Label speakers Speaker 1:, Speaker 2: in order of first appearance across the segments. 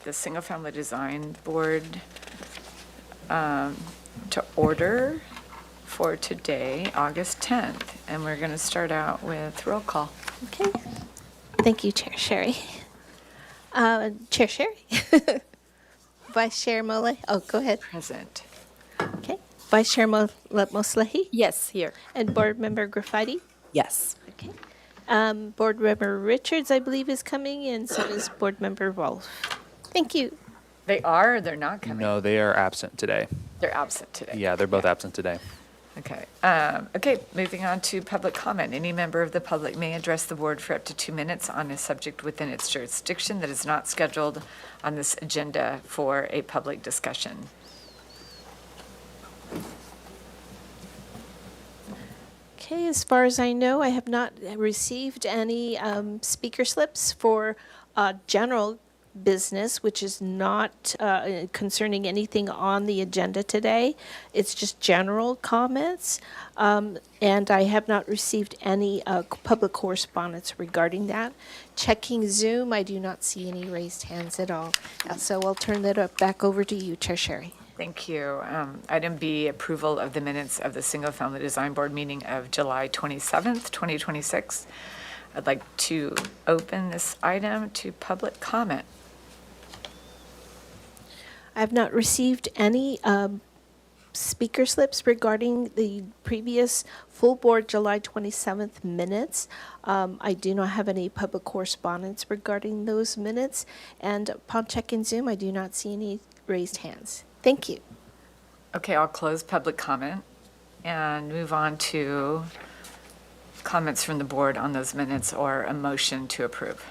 Speaker 1: the Single Family Design Board to order for today, August 10th. And we're going to start out with roll call.
Speaker 2: Okay. Thank you, Chair Sherry. Chair Sherry. Vice Chair Mole. Oh, go ahead.
Speaker 1: Present.
Speaker 2: Okay. Vice Chair Moslehi.
Speaker 3: Yes, here.
Speaker 2: And Board Member Graffiti.
Speaker 3: Yes.
Speaker 2: Okay. Board Member Richards, I believe, is coming, and so is Board Member Wolf. Thank you.
Speaker 1: They are or they're not coming?
Speaker 4: No, they are absent today.
Speaker 1: They're absent today.
Speaker 4: Yeah, they're both absent today.
Speaker 1: Okay. Okay, moving on to public comment. Any member of the public may address the board for up to 2 minutes on a subject within its jurisdiction that is not scheduled on this agenda for a public discussion.
Speaker 2: Okay, as far as I know, I have not received any speaker slips for general business, which is not concerning anything on the agenda today. It's just general comments. And I have not received any public correspondence regarding that. Checking Zoom, I do not see any raised hands at all. So I'll turn that back over to you, Chair Sherry.
Speaker 1: Thank you. Item B, approval of the minutes of the Single Family Design Board meeting of July 27th, 2026. I'd like to open this item to public comment.
Speaker 2: I have not received any speaker slips regarding the previous full board July 27th minutes. I do not have any public correspondence regarding those minutes. And upon checking Zoom, I do not see any raised hands. Thank you.
Speaker 1: Okay, I'll close public comment and move on to comments from the board on those minutes or a motion to approve.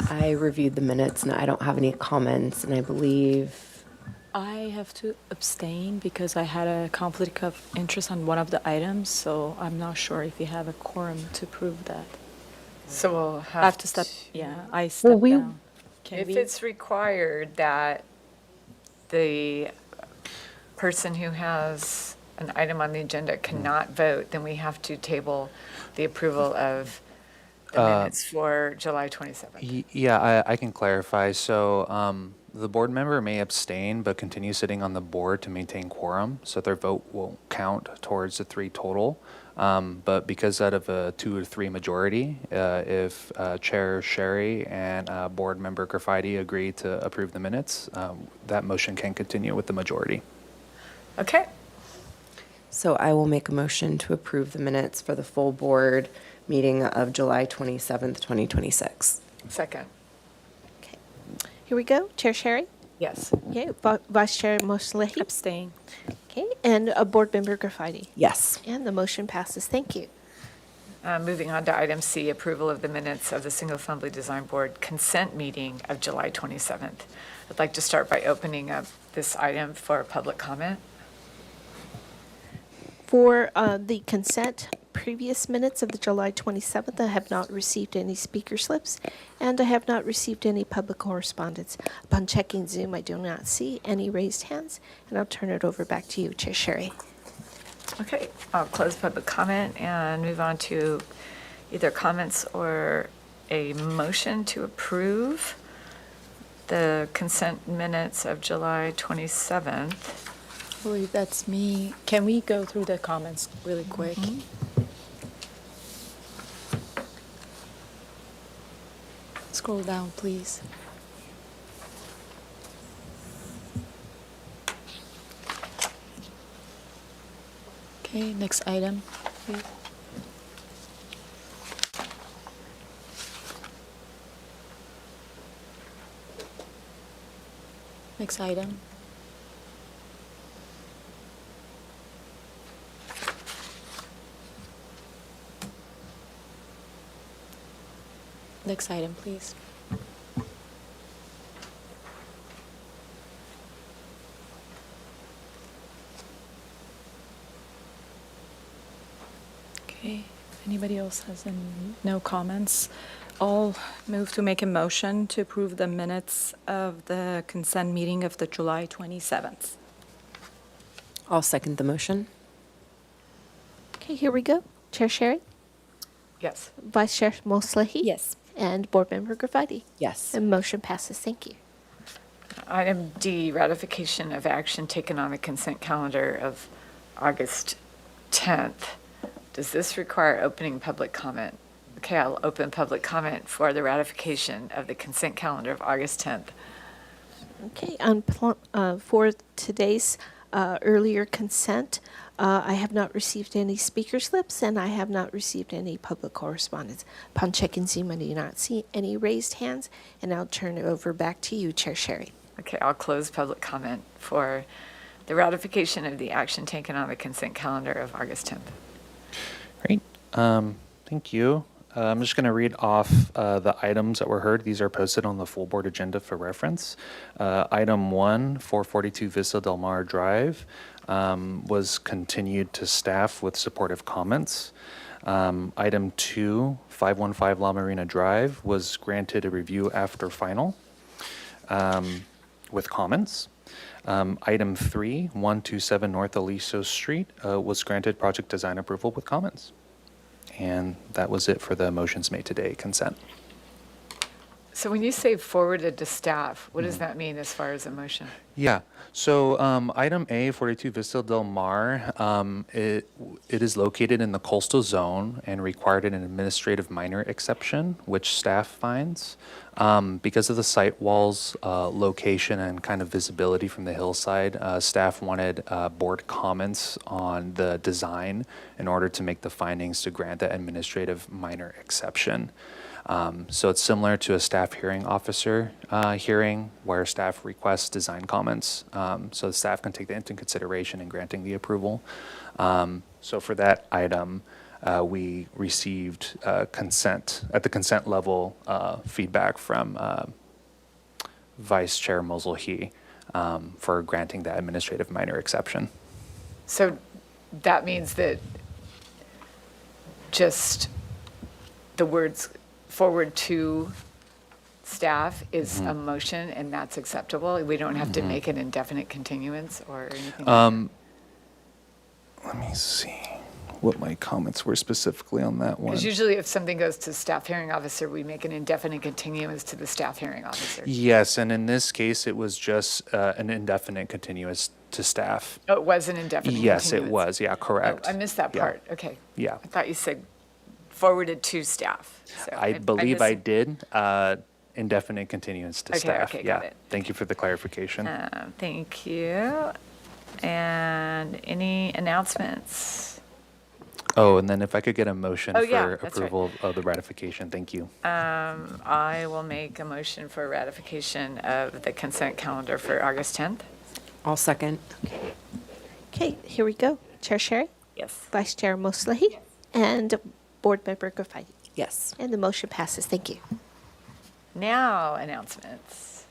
Speaker 5: I reviewed the minutes and I don't have any comments, and I believe
Speaker 3: I have to abstain because I had a conflict of interest on one of the items, so I'm not sure if you have a quorum to prove that.
Speaker 1: So we'll
Speaker 3: I have to step, I step
Speaker 5: we-
Speaker 3: down. Can
Speaker 1: If
Speaker 3: we-
Speaker 1: it's required that the person who has an item on the agenda cannot vote, then we have to table the approval of the minutes for July 27th.
Speaker 4: Yeah, I can clarify. So the board member may abstain but continue sitting on the board to maintain quorum, so their vote won't count towards the 3 total. But because out of a 2 to 3 majority, if Chair Sherry and Board Member Graffiti agree to approve the minutes, that motion can continue with the majority.
Speaker 1: Okay,
Speaker 5: so. I will make a motion to approve the minutes for the full board meeting of July 27th, 2026.
Speaker 1: second.
Speaker 2: Okay. Here we go. Chair Sherry.
Speaker 1: Yes.
Speaker 2: Okay. Vice Chair Moslehi.
Speaker 3: Abstain.
Speaker 2: Okay. And Board Member Graffiti.
Speaker 5: Yes.
Speaker 2: And the motion passes. Thank you.
Speaker 1: Moving on to item C, approval of the minutes of the Single Family Design Board consent meeting of July 27th. I'd like to start by opening up this item for public comment.
Speaker 2: For the consent previous minutes of the July 27th, I have not received any speaker slips, and I have not received any public correspondence. Upon checking Zoom, I do not see any raised hands, and I'll turn it over back to you, Chair Sherry.
Speaker 1: Okay, I'll close public comment and move on to either comments or a motion to approve the consent minutes of July 27th.
Speaker 3: I believe that's me. Can we go through the comments really quick? Scroll down, please. Okay, next item, please. Next item. Next item, please. Okay, if anybody else has no comments, I'll move to make a motion to approve the minutes of the consent meeting of the July 27th.
Speaker 5: I'll second the motion.
Speaker 2: Okay, here we go. Chair Sherry?
Speaker 1: Yes.
Speaker 2: Vice Chair Moslehi?
Speaker 3: Yes.
Speaker 2: And Board Member Grafiti?
Speaker 5: Yes.
Speaker 2: And motion passes. Thank you.
Speaker 1: Item D, ratification of action taken on the consent calendar of August 10th. Does this require opening public comment? Okay, I'll open public comment for the ratification of the consent calendar of August 10th.
Speaker 2: Okay, for today's earlier consent, I have not received any speaker slips, and I have not received any public correspondence. Upon checking Zoom, I do not see any raised hands, and I'll turn it over back to you, Chair Sherry.
Speaker 1: Okay, I'll close public comment for the ratification of the action taken on the consent calendar of August 10th.
Speaker 4: Great. Thank you. I'm just going to read off the items that were heard. These are posted on the full board agenda for reference. Item 1, 442 Vista Del Mar Drive, was continued to staff with supportive comments. Item 2, 515 La Marina Drive, was granted a review after final with comments. Item 3, 127 North Aliso Street, was granted project design approval with comments. And that was it for the motions made today, consent.
Speaker 1: So when you say forwarded to staff, what does that mean as far as a motion?
Speaker 4: Yeah, so item A, 42 Vista Del Mar, it is located in the coastal zone and required an administrative minor exception, which staff finds. Because of the site walls, location, and kind of visibility from the hillside, staff wanted board comments on the design in order to make the findings to grant the administrative minor exception. So it's similar to a staff hearing officer hearing where staff requests design comments. So the staff can take that into consideration in granting the approval. So for that item, we received consent, at the consent level, feedback from Vice Chair Moslehi for granting the administrative minor exception.
Speaker 1: So that means that just the words forward to staff is a motion and that's acceptable? We don't have to make an indefinite continuance or anything like
Speaker 4: Let me see what my comments were specifically on that one.
Speaker 1: Because usually if something goes to staff hearing officer, we make an indefinite continuance to the staff hearing officer.
Speaker 4: Yes, and in this case, it was just an indefinite continuous to staff.
Speaker 1: Oh, it was an indefinite
Speaker 4: Yes,
Speaker 1: continuance?
Speaker 4: it was. Yeah, correct.
Speaker 1: Oh, I missed that
Speaker 4: Yeah.
Speaker 1: part. Okay.
Speaker 4: Yeah.
Speaker 1: I thought you said forwarded to staff. So
Speaker 4: I believe I
Speaker 1: missed-
Speaker 4: did. Indefinite continuance to
Speaker 1: Okay,
Speaker 4: staff.
Speaker 1: okay,
Speaker 4: Yeah.
Speaker 1: got it.
Speaker 4: Thank you for the clarification.
Speaker 1: Thank you. And any announcements?
Speaker 4: Oh, and then if I could get a motion
Speaker 1: Oh, yeah,
Speaker 4: for
Speaker 1: that's right.
Speaker 4: approval of the ratification. Thank you.
Speaker 1: I will make a motion for ratification of the consent calendar for August 10th.
Speaker 5: I'll second.
Speaker 2: Okay, here we go. Chair Sherry,
Speaker 1: Yes.
Speaker 2: Vice Chair Moslehi, and Board Member Grafiti.
Speaker 5: Yes.
Speaker 2: And the motion passes. Thank you.
Speaker 1: Now, announcements.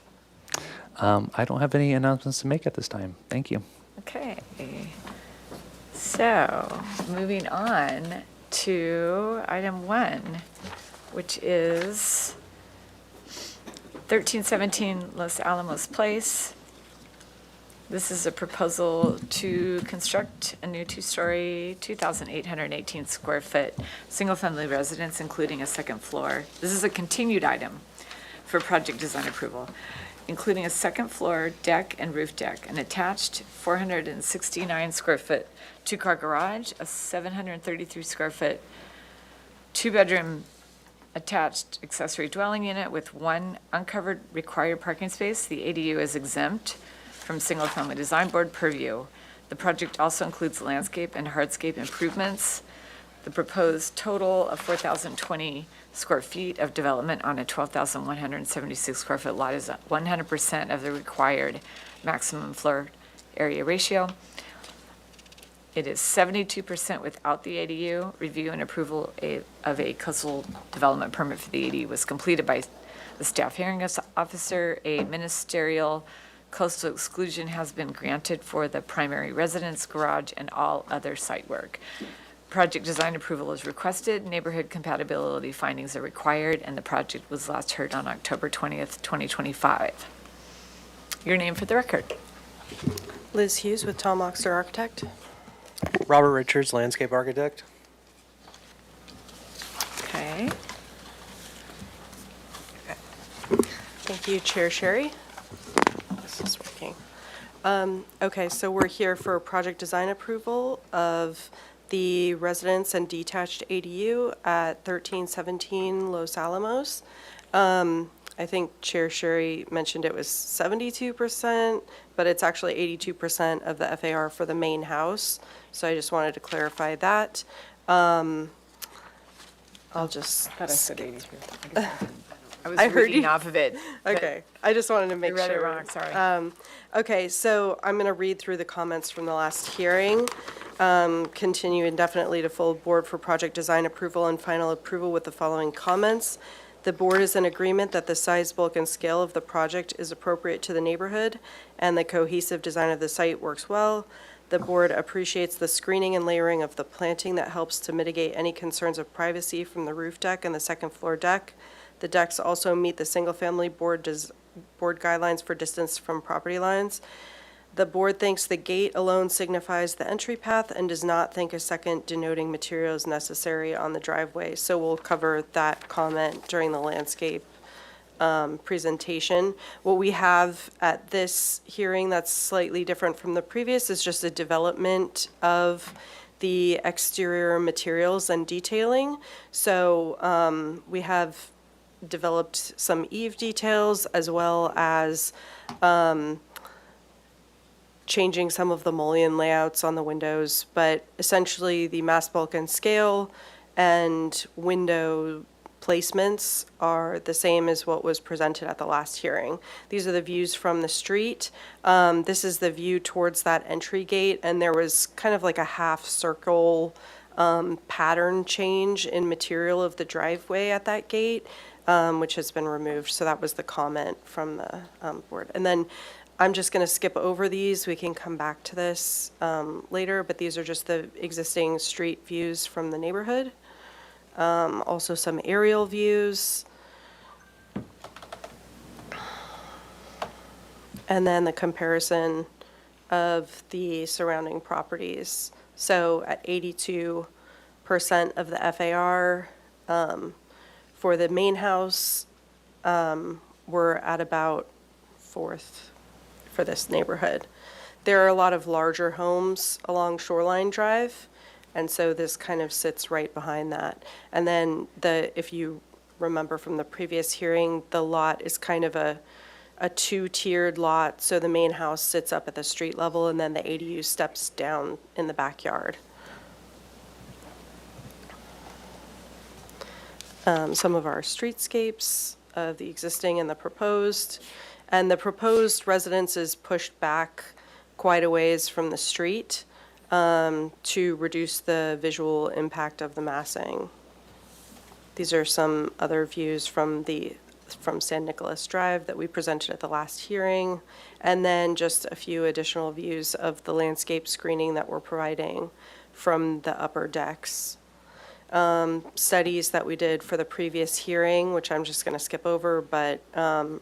Speaker 4: I don't have any announcements to make at this time. Thank you.
Speaker 1: Okay. So, moving on to item 1, which is 1317 Los Alamos Place. This is a proposal to construct a new two-story, 2,818 square foot, single-family residence, including a second floor. This is a continued item for project design approval, including a second floor deck and roof deck, an attached 469 square foot two-car garage, a 733 square foot two-bedroom attached accessory dwelling unit with one uncovered required parking space. The ADU is exempt from single-family design board purview. The project also includes landscape and hardscape improvements. The proposed total of 4,020 square feet of development on a 12,176 square foot lot is 100% of the required maximum floor area ratio. It is 72% without the ADU. Review and approval of a coastal development permit for the ADU was completed by the staff hearing officer. A ministerial coastal exclusion has been granted for the primary residence, garage, and all other site work. Project design approval is requested, neighborhood compatibility findings are required, and the project was last heard on October 20th, 2025. Your name for the record.
Speaker 6: Liz Hughes with Tom Oxter Architect.
Speaker 7: Robert Richards, landscape architect.
Speaker 1: Okay.
Speaker 6: Thank you, Chair Sherry. This is working. Okay, so we're here for project design approval of the residence and detached ADU at 1317 Los Alamos. I think Chair Sherry mentioned it was 72%, but it's actually 82% of the FAR for the main house. So I just wanted to clarify that. I'll just.
Speaker 1: I thought I said 82. I was
Speaker 6: I heard
Speaker 1: reading
Speaker 6: you.
Speaker 1: off of it. but
Speaker 6: Okay, I just wanted to make
Speaker 1: You
Speaker 6: sure.
Speaker 1: read it wrong, sorry.
Speaker 6: Okay, so I'm going to read through the comments from the last hearing. Continue indefinitely to full board for project design approval and final approval with the following comments. The board is in agreement that the size, bulk, and scale of the project is appropriate to the neighborhood, and the cohesive design of the site works well. The board appreciates the screening and layering of the planting that helps to mitigate any concerns of privacy from the roof deck and the second floor deck. The decks also meet the single-family board guidelines for distance from property lines. The board thinks the gate alone signifies the entry path and does not think a second denoting material is necessary on the driveway. So we'll cover that comment during the landscape presentation. What we have at this hearing that's slightly different from the previous is just a development of the exterior materials and detailing. So we have developed some eave details as well as changing some of the mullion layouts on the windows, but essentially the mass bulk and scale and window placements are the same as what was presented at the last hearing. These are the views from the street. This is the view towards that entry gate, and there was kind of like a half circle pattern change in material of the driveway at that gate, which has been removed. So that was the comment from the board. And then I'm just going to skip over these. We can come back to this later, but these are just the existing street views from the neighborhood. Also some aerial views. And then the comparison of the surrounding properties. So at 82% of the FAR for the main house, we're at about fourth for this neighborhood. There are a lot of larger homes along Shoreline Drive, and so this kind of sits right behind that. And then if you remember from the previous hearing, the lot is kind of a two-tiered lot. So the main house sits up at the street level, and then the ADU steps down in the backyard. Some of our streetscapes of the existing and the proposed. And the proposed residence is pushed back quite a ways from the street to reduce the visual impact of the massing. These are some other views from San Nicolas Drive that we presented at the last hearing, and then just a few additional views of the landscape screening that we're providing from the upper decks. Studies that we did for the previous hearing, which I'm just going to skip over, but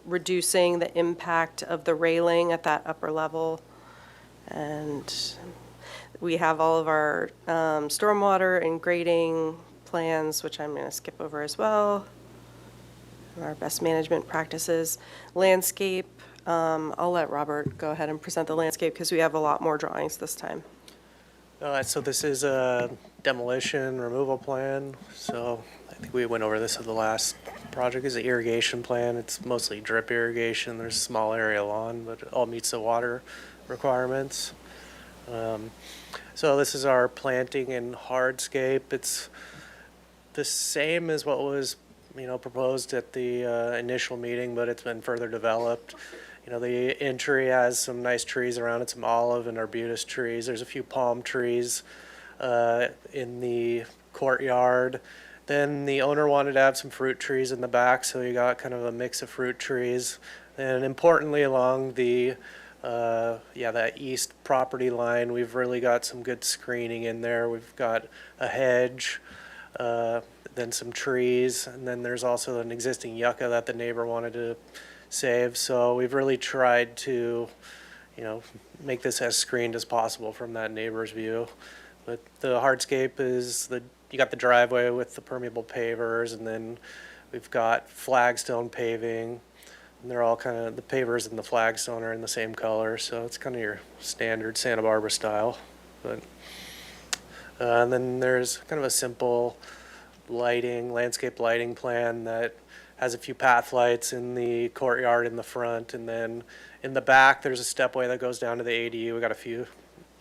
Speaker 6: reducing the impact of the railing at that upper level. And we have all of our stormwater and grading plans, which I'm going to skip over as well. Our best management practices. Landscape, I'll let Robert go ahead and present the landscape because we have a lot more drawings this time.
Speaker 7: So this is a demolition removal plan. So I think we went over this at the last project. Is an irrigation plan. It's mostly drip irrigation. There's a small area lawn, but it all meets the water requirements. So this is our planting and hardscape. It's the same as what was, proposed at the initial meeting, but it's been further developed. The entry has some nice trees around it, some olive and arbutus trees. There's a few palm trees in the courtyard. Then the owner wanted to have some fruit trees in the back, so you got kind of a mix of fruit trees. And importantly, along the that east property line, we've really got some good screening in there. We've got a hedge, then some trees, and then there's also an existing yucca that the neighbor wanted to save. So we've really tried to, make this as screened as possible from that neighbor's view. But the hardscape is you got the driveway with the permeable pavers, and then we've got flagstone paving. And they're all kind of, the pavers and the flagstone are in the same color, so it's kind of your standard Santa Barbara style. But and then there's kind of a simple landscape lighting plan that has a few path lights in the courtyard in the front, and then in the back there's a stepway that goes down to the ADU. We got a few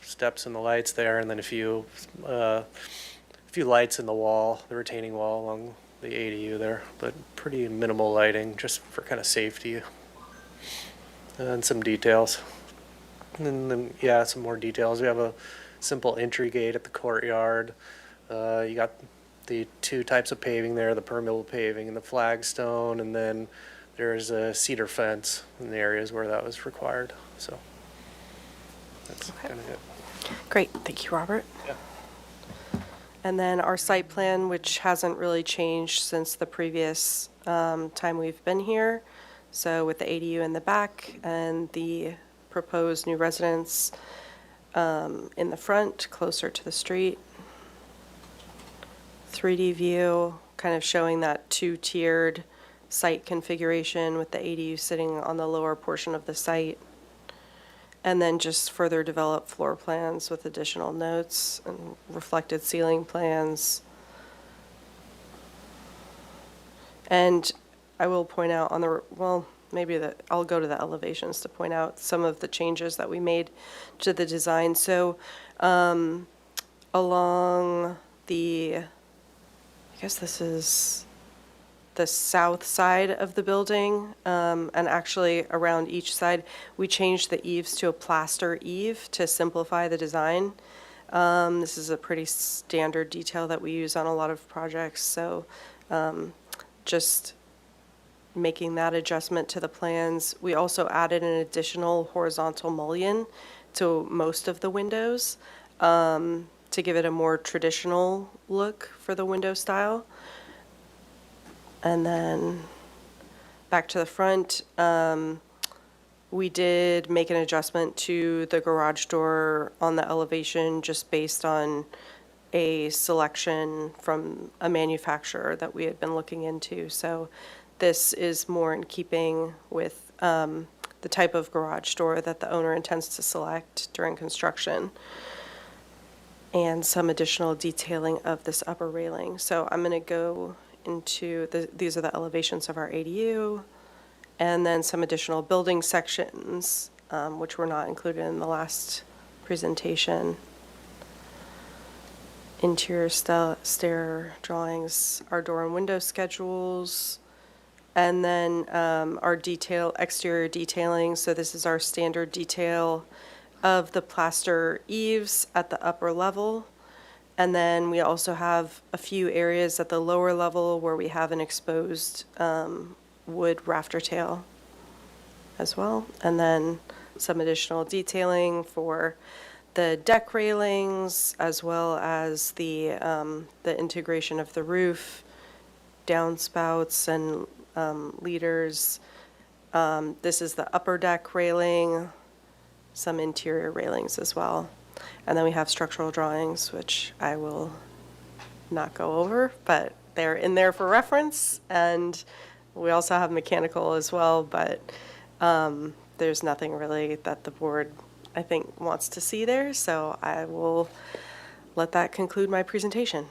Speaker 7: steps in the lights there, and then a few lights in the wall, the retaining wall along the ADU there, but pretty minimal lighting just for kind of safety and some details. And then, yeah, some more details. We have a simple entry gate at the courtyard. You got the two types of paving there, the permeable paving and the flagstone, and then there's a cedar fence in the areas where that was required. So that's kind of it.
Speaker 6: Great, thank you, Robert.
Speaker 7: Yeah.
Speaker 6: And then our site plan, which hasn't really changed since the previous time we've been here. So with the ADU in the back and the proposed new residence in the front, closer to the street. 3D view, kind of showing that two-tiered site configuration with the ADU sitting on the lower portion of the site. And then just further develop floor plans with additional notes and reflected ceiling plans. And I will point out I'll go to the elevations to point out some of the changes that we made to the design. So along I guess this is the south side of the building, and actually around each side, we changed the eaves to a plaster eave to simplify the design. This is a pretty standard detail that we use on a lot of projects, so just making that adjustment to the plans. We also added an additional horizontal mullion to most of the windows to give it a more traditional look for the window style. And then back to the front, we did make an adjustment to the garage door on the elevation just based on a selection from a manufacturer that we had been looking into. So this is more in keeping with the type of garage door that the owner intends to select during construction, and some additional detailing of this upper railing. So I'm going to go into these are the elevations of our ADU, and then some additional building sections, which were not included in the last presentation. Interior stair drawings, our door and window schedules, and then our exterior detailing. So this is our standard detail of the plaster eaves at the upper level. And then we also have a few areas at the lower level where we have an exposed wood rafter tail as well. And then some additional detailing for the deck railings, as well as the integration of the roof, downspouts and leaders. This is the upper deck railing, some interior railings as well. And then we have structural drawings, which I will not go over, but they're in there for reference. And we also have mechanical as well, but there's nothing really that the board, I think, wants to see there. So I will let that conclude my presentation.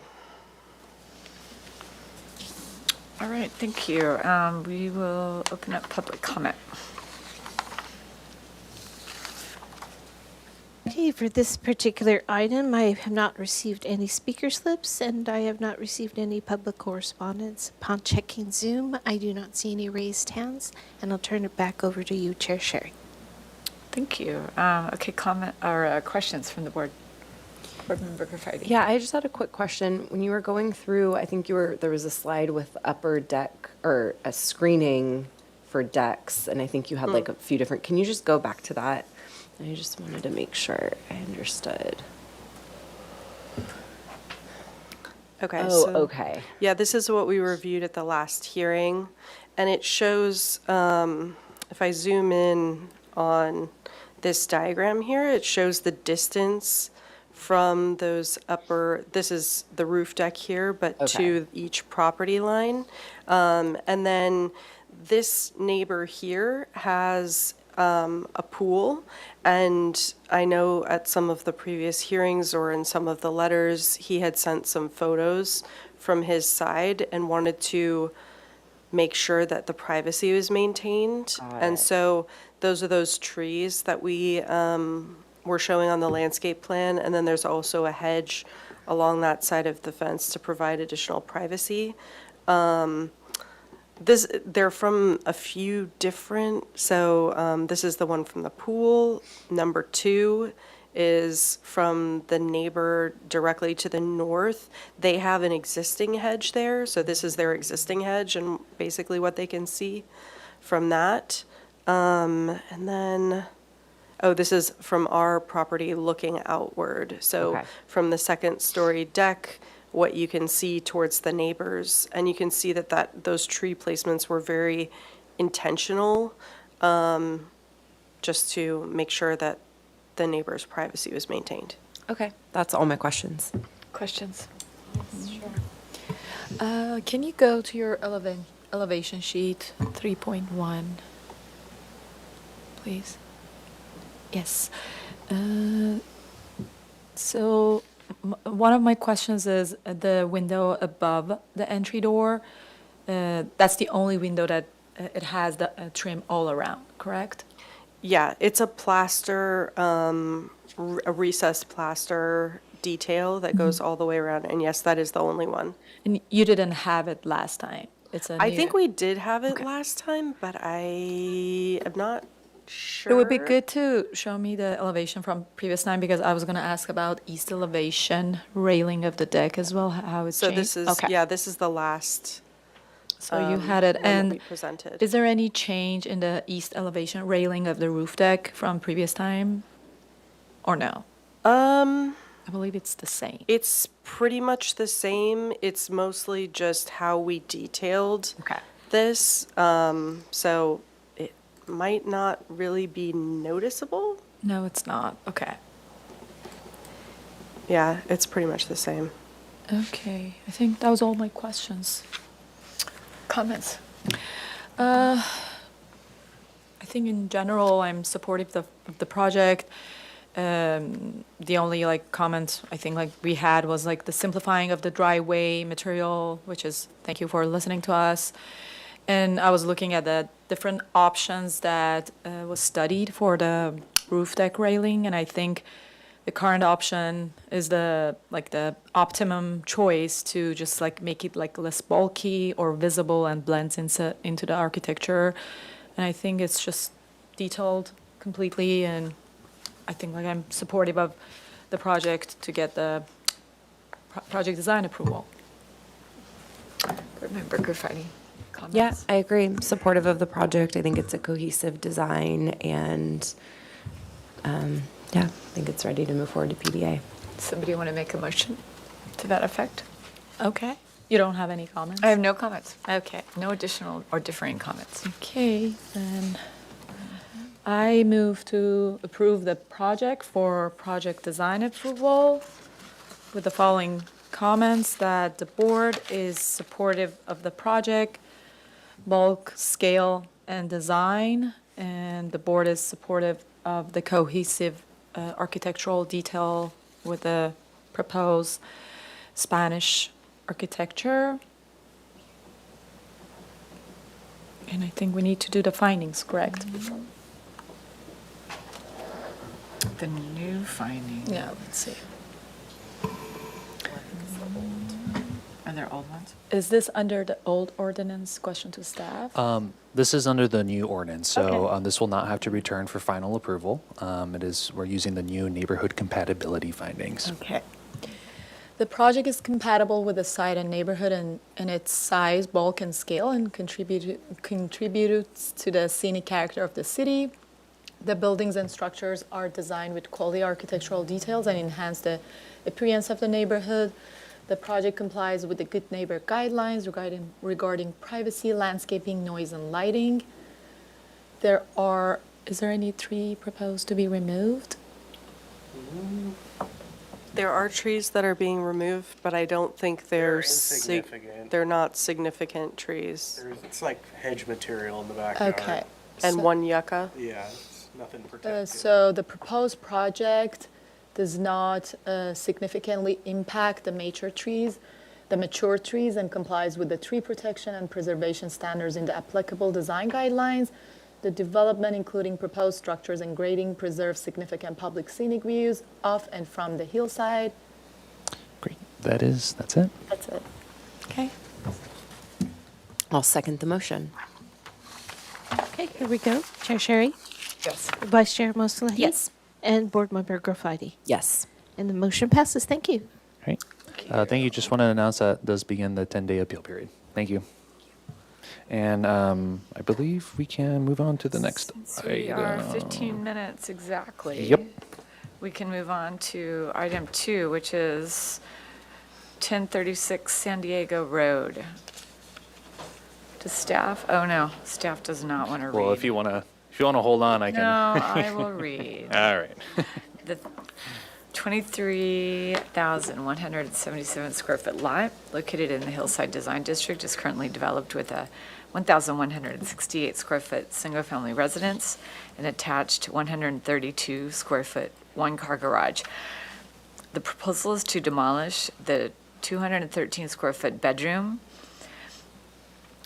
Speaker 1: All right, thank you. We will open up public comment.
Speaker 2: Okay, for this particular item, I have not received any speaker slips, and I have not received any public correspondence. Upon checking Zoom, I do not see any raised hands, and I'll turn it back over to you, Chair Sherry.
Speaker 1: Thank you. Okay, comment or questions from the board? Board Member Graffitti.
Speaker 5: Yeah, I just had a quick question. When you were going through, I think there was a slide with upper deck or a screening for decks, and I think you had like a few different, can you just go back to that? I just wanted to make sure I understood.
Speaker 6: Okay.
Speaker 5: Oh,
Speaker 6: so,
Speaker 5: okay.
Speaker 6: Yeah, this is what we reviewed at the last hearing, and it shows, if I zoom in on this diagram here, it shows the distance from those this is the roof deck here, but to each property line. And then this neighbor here has a pool, and I know at some of the previous hearings or in some of the letters, he had sent some photos from his side and wanted to make sure that the privacy was maintained. And so those are those trees that we were showing on the landscape plan, and then there's also a hedge along that side of the fence to provide additional privacy. They're from a few different, so this is the one from the pool. Number 2 is from the neighbor directly to the north. They have an existing hedge there, so this is their existing hedge and basically what they can see from that. And then, this is from our property looking outward. So from the second-story deck, what you can see towards the neighbors, and you can see that those tree placements were very intentional, just to make sure that the neighbor's privacy was maintained.
Speaker 5: Okay, that's all my questions.
Speaker 1: Questions?
Speaker 3: Can you go to your elevation sheet 3.1, please? Yes. So one of my questions is the window above the entry door. That's the only window that it has the trim all around, correct?
Speaker 6: Yeah, it's a plaster, a recessed plaster detail that goes all the way around, and yes, that is the only one.
Speaker 3: And you didn't have it last time. It's a
Speaker 6: I
Speaker 3: new-
Speaker 6: think we did have it
Speaker 3: Okay.
Speaker 6: last time, but I am not sure.
Speaker 3: It would be good to show me the elevation from previous time, because I was going to ask about east elevation railing of the deck as well, how it's
Speaker 6: So
Speaker 3: changed.
Speaker 6: this is,
Speaker 3: Okay.
Speaker 6: yeah, this is the last
Speaker 3: So you had it,
Speaker 6: one that
Speaker 3: and
Speaker 6: we presented.
Speaker 3: is there any change in the east elevation railing of the roof deck from previous time, or no? I believe it's the same.
Speaker 6: It's pretty much the same. It's mostly just how we detailed
Speaker 3: Okay.
Speaker 6: this. So it might not really be noticeable.
Speaker 3: No, it's not. Okay.
Speaker 6: Yeah, it's pretty much the same.
Speaker 3: Okay. I think that was all my questions.
Speaker 1: Comments?
Speaker 3: I think in general, I'm supportive of the project. The only comment I think we had was the simplifying of the driveway material, which is, thank you for listening to us. And I was looking at the different options that was studied for the roof deck railing, and I think the current option is the optimum choice to just make it less bulky or visible and blends into the architecture. And I think it's just detailed completely, and I think I'm supportive of the project to get the project design approval.
Speaker 1: Board Member Graffiti, comments?
Speaker 5: Yeah, I agree. I'm supportive of the project. I think it's a cohesive design, and yeah, I think it's ready to move forward to PDA.
Speaker 1: Somebody want to make a motion to that effect?
Speaker 3: Okay. You don't have any comments?
Speaker 1: I have no comments.
Speaker 3: Okay.
Speaker 1: No additional or differing comments.
Speaker 3: Okay, then I move to approve the project for project design approval with the following comments: that the board is supportive of the project, bulk, scale, and design, and the board is supportive of the cohesive architectural detail with the proposed Spanish architecture. And I think we need to do the findings, correct?
Speaker 1: The new finding.
Speaker 3: Yeah, let's see.
Speaker 1: Are there old ones?
Speaker 3: Is this under the old ordinance? Question to staff?
Speaker 4: This is under the new ordinance, so
Speaker 3: Okay.
Speaker 4: this will not have to return for final approval. We're using the new neighborhood compatibility findings.
Speaker 3: Okay. The project is compatible with the site and neighborhood in its size, bulk, and scale, and contributes to the scenic character of the city. The buildings and structures are designed with quality architectural details and enhance the appearance of the neighborhood. The project complies with the Good Neighbor Guidelines regarding privacy, landscaping, noise, and lighting. Is there any tree proposed to be removed?
Speaker 6: There are trees that are being removed, but I don't think
Speaker 7: They're
Speaker 6: they're
Speaker 7: insignificant.
Speaker 6: they're not significant trees.
Speaker 7: It's like hedge material in the backyard.
Speaker 3: Okay.
Speaker 6: And one yucca.
Speaker 7: Yeah, it's nothing protected.
Speaker 3: So the proposed project does not significantly impact the mature trees, and complies with the tree protection and preservation standards in the applicable design guidelines. The development, including proposed structures and grading, preserves significant public scenic views of and from the hillside.
Speaker 4: Great. That's it.
Speaker 3: That's it. Okay.
Speaker 5: I'll second the motion.
Speaker 2: Okay, here we go. Chair Sherry,
Speaker 1: Yes.
Speaker 2: Vice Chair Moselahi.
Speaker 5: Yes.
Speaker 2: And Board Member Graffitti.
Speaker 5: Yes.
Speaker 2: And the motion passes. Thank you.
Speaker 4: Great. Thank you. Just want to announce that does begin the 10-day appeal period. Thank you. And I believe we can move on to the next
Speaker 1: Since we are
Speaker 4: item.
Speaker 1: 15 minutes exactly.
Speaker 4: Yep.
Speaker 1: We can move on to item 2, which is 1036 San Diego Road. Does staff, oh no, staff does not want to read.
Speaker 4: Well, if you want to hold on, I can.
Speaker 1: No, I will read.
Speaker 4: All right.
Speaker 1: The 23,177 square foot lot located in the Hillside Design District is currently developed with a 1,168 square foot single-family residence and attached 132 square foot one-car garage. The proposal is to demolish the 213 square foot bedroom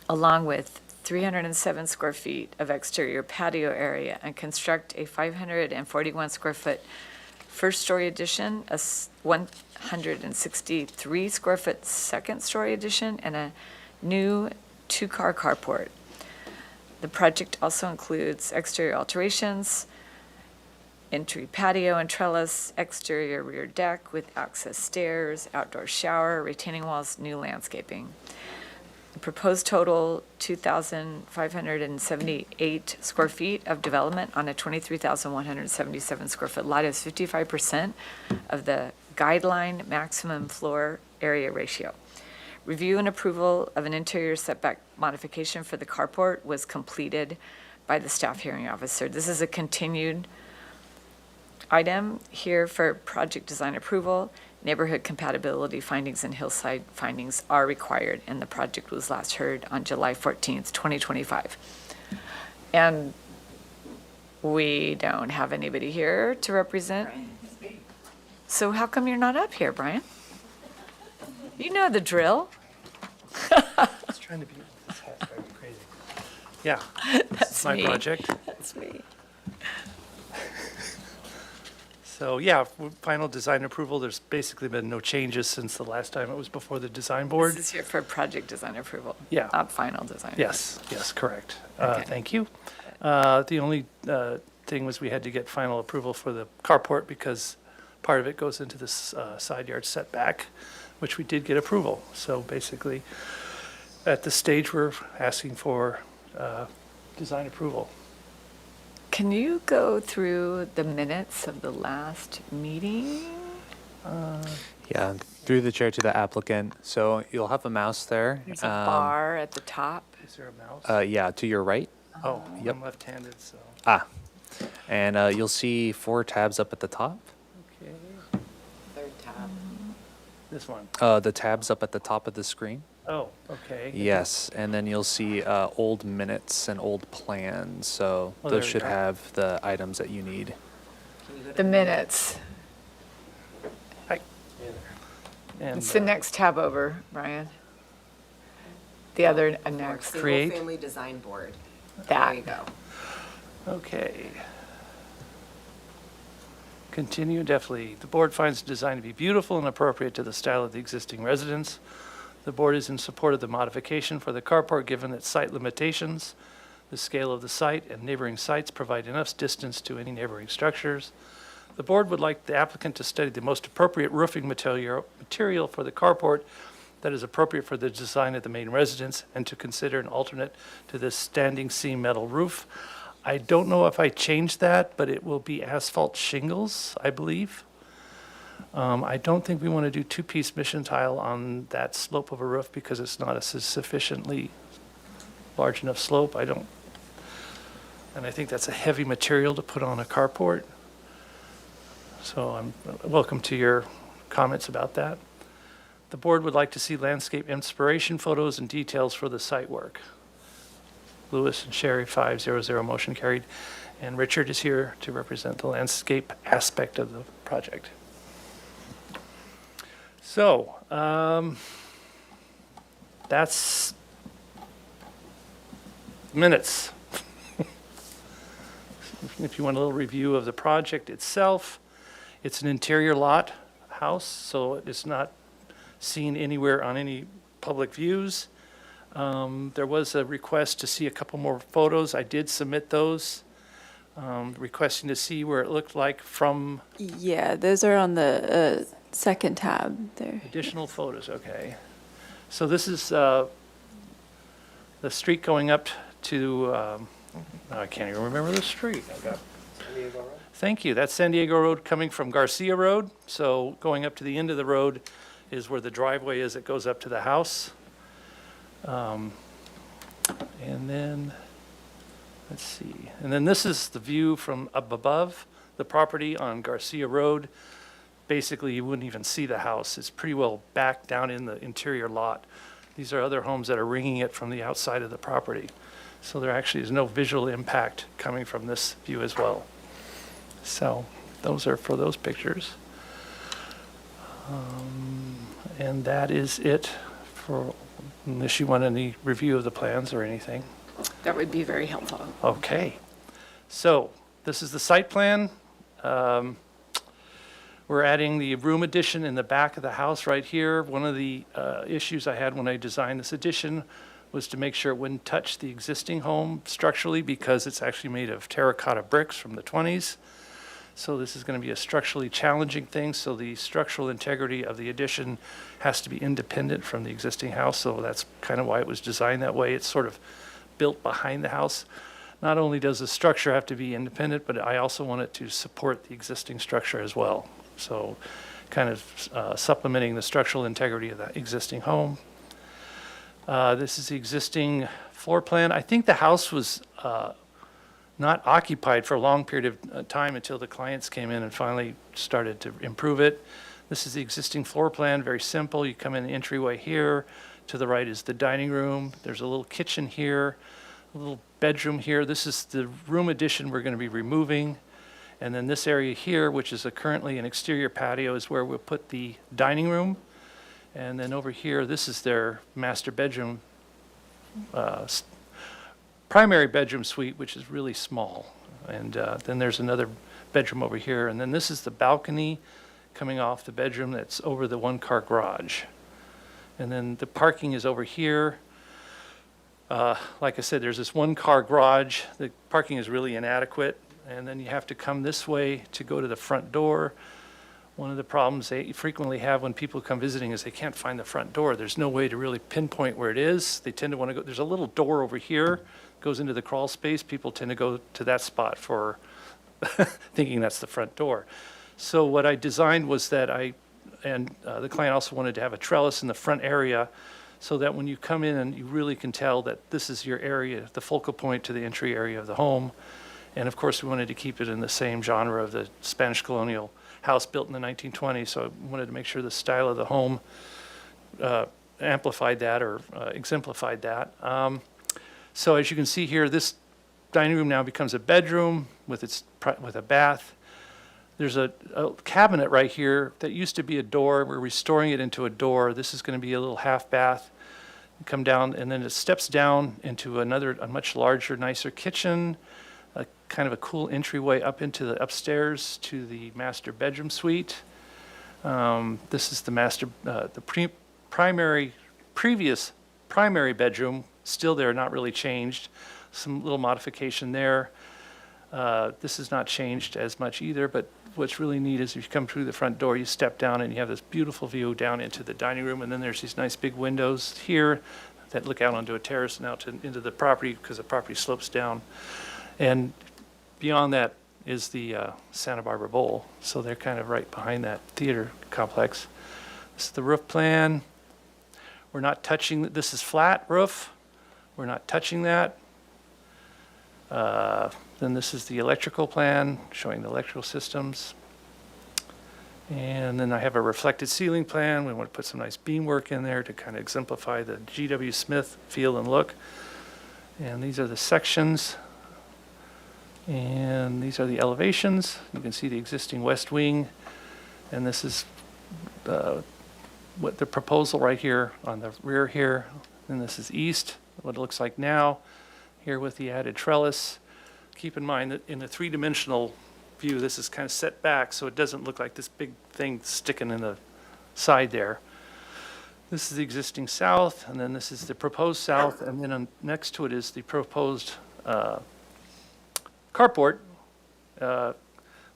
Speaker 1: along with 307 square feet of exterior patio area and construct a 541 square foot first-story addition, a 163 square foot second-story addition, and a new two-car carport. The project also includes exterior alterations, entry patio and trellis, exterior rear deck with access stairs, outdoor shower, retaining walls, new landscaping. The proposed total, 2,578 square feet of development on a 23,177 square foot lot is 55% of the guideline maximum floor area ratio. Review and approval of an interior setback modification for the carport was completed by the staff hearing officer. This is a continued item here for project design approval. Neighborhood compatibility findings and hillside findings are required, and the project was last heard on July 14th, 2025. And we don't have anybody here to represent. So how come you're not up here, Brian? You know the drill.
Speaker 8: It's trying to be this hat driving me crazy. Yeah,
Speaker 1: That's
Speaker 8: my
Speaker 1: me.
Speaker 8: project.
Speaker 1: That's me.
Speaker 8: So yeah, final design approval. There's basically been no changes since the last time it was before the design board.
Speaker 1: This is here for project design approval.
Speaker 8: Yeah.
Speaker 1: Not final design.
Speaker 8: Yes, correct.
Speaker 1: Okay.
Speaker 8: Thank you. The only thing was we had to get final approval for the carport because part of it goes into this side yard setback, which we did get approval. So basically, at this stage, we're asking for design approval.
Speaker 1: Can you go through the minutes of the last meeting?
Speaker 4: Yeah, through the chair to the applicant. So you'll have a mouse there.
Speaker 1: There's a bar at the top.
Speaker 8: Is there a mouse?
Speaker 4: Yeah, to your right.
Speaker 8: Oh,
Speaker 4: yep.
Speaker 8: I'm left-handed, so.
Speaker 4: And you'll see 4 tabs up at the top.
Speaker 8: Okay.
Speaker 5: Third tab.
Speaker 8: This one.
Speaker 4: The tabs up at the top of the screen.
Speaker 8: Oh, okay.
Speaker 4: Yes, and then you'll see old minutes and old plans. So
Speaker 8: Oh, there
Speaker 4: those
Speaker 8: we
Speaker 4: should
Speaker 8: go.
Speaker 4: have the items that you need.
Speaker 1: The minutes.
Speaker 8: Hi. And,
Speaker 1: It's the next tab over, Brian. The other next.
Speaker 8: Create.
Speaker 5: Family Design Board.
Speaker 1: That.
Speaker 5: There you go.
Speaker 8: Okay. Continue indefinitely. The board finds the design to be beautiful and appropriate to the style of the existing residence. The board is in support of the modification for the carport given its site limitations. The scale of the site and neighboring sites provide enough distance to any neighboring structures. The board would like the applicant to study the most appropriate roofing material for the carport that is appropriate for the design of the main residence and to consider an alternate to this standing seam metal roof. I don't know if I changed that, but it will be asphalt shingles, I believe. I don't think we want to do 2-piece mission tile on that slope of a roof because it's not a sufficiently large enough slope. And I think that's a heavy material to put on a carport. So I'm welcome to your comments about that. The board would like to see landscape inspiration photos and details for the site work. Lewis and Sherry, 500, motion carried. And Richard is here to represent the landscape aspect of the project. So, that's minutes. If you want a little review of the project itself, it's an interior lot house, so it's not seen anywhere on any public views. There was a request to see a couple more photos. I did submit those, requesting to see where it looked like from
Speaker 9: Yeah, those are on the second tab there.
Speaker 8: additional photos, okay. So this is the street going up to, I can't even remember the street. Thank you. That's San Diego Road coming from Garcia Road. So going up to the end of the road is where the driveway is that goes up to the house. And then, let's see. And then this is the view from up above the property on Garcia Road. Basically, you wouldn't even see the house. It's pretty well back down in the interior lot. These are other homes that are ringing it from the outside of the property. So there actually is no visual impact coming from this view as well. So those are for those pictures. And that is it for, unless you want any review of the plans or anything.
Speaker 1: That would be very helpful.
Speaker 8: Okay. So this is the site plan. We're adding the room addition in the back of the house right here. One of the issues I had when I designed this addition was to make sure it wouldn't touch the existing home structurally because it's actually made of terracotta bricks from the 20s. So this is going to be a structurally challenging thing. So the structural integrity of the addition has to be independent from the existing house. So that's kind of why it was designed that way. It's sort of built behind the house. Not only does the structure have to be independent, but I also want it to support the existing structure as well. So kind of supplementing the structural integrity of the existing home. This is the existing floor plan. I think the house was not occupied for a long period of time until the clients came in and finally started to improve it. This is the existing floor plan, very simple. You come in the entryway here. To the right is the dining room. There's a little kitchen here, a little bedroom here. This is the room addition we're going to be removing. And then this area here, which is currently an exterior patio, is where we'll put the dining room. And then over here, this is their master bedroom, primary bedroom suite, which is really small. And then there's another bedroom over here. And then this is the balcony coming off the bedroom that's over the one-car garage. And then the parking is over here. Like I said, there's this one-car garage. The parking is really inadequate. And then you have to come this way to go to the front door. One of the problems they frequently have when people come visiting is they can't find the front door. There's no way to really pinpoint where it is. They tend to want to go, there's a little door over here, goes into the crawl space. People tend to go to that spot for thinking that's the front door. So what I designed was that the client also wanted to have a trellis in the front area so that when you come in and you really can tell that this is your area, the focal point to the entry area of the home. And of course, we wanted to keep it in the same genre of the Spanish colonial house built in the 1920s. So I wanted to make sure the style of the home amplified that or exemplified that. So as you can see here, this dining room now becomes a bedroom with a bath. There's a cabinet right here that used to be a door. We're restoring it into a door. This is going to be a little half bath. Come down, and then it steps down into a much larger, nicer kitchen. Kind of a cool entryway up into the upstairs to the master bedroom suite. This is the previous primary bedroom, still there, not really changed. Some little modification there. This is not changed as much either, but what's really neat is if you come through the front door, you step down and you have this beautiful view down into the dining room, and then there's these nice big windows here that look out onto a terrace and out into the property because the property slopes down. And beyond that is the Santa Barbara Bowl. So they're kind of right behind that theater complex. This is the roof plan. We're not touching, this is flat roof. We're not touching that. Then this is the electrical plan showing the electrical systems. And then I have a reflected ceiling plan. We want to put some nice beamwork in there to kind of exemplify the G.W. Smith feel and look. And these are the sections. And these are the elevations. You can see the existing west wing. And this is what the proposal right here on the rear here. And this is east, what it looks like now, here with the added trellis. Keep in mind that in the three-dimensional view, this is kind of set back, so it doesn't look like this big thing sticking in the side there. This is the existing south, and then this is the proposed south, and then next to it is the proposed carport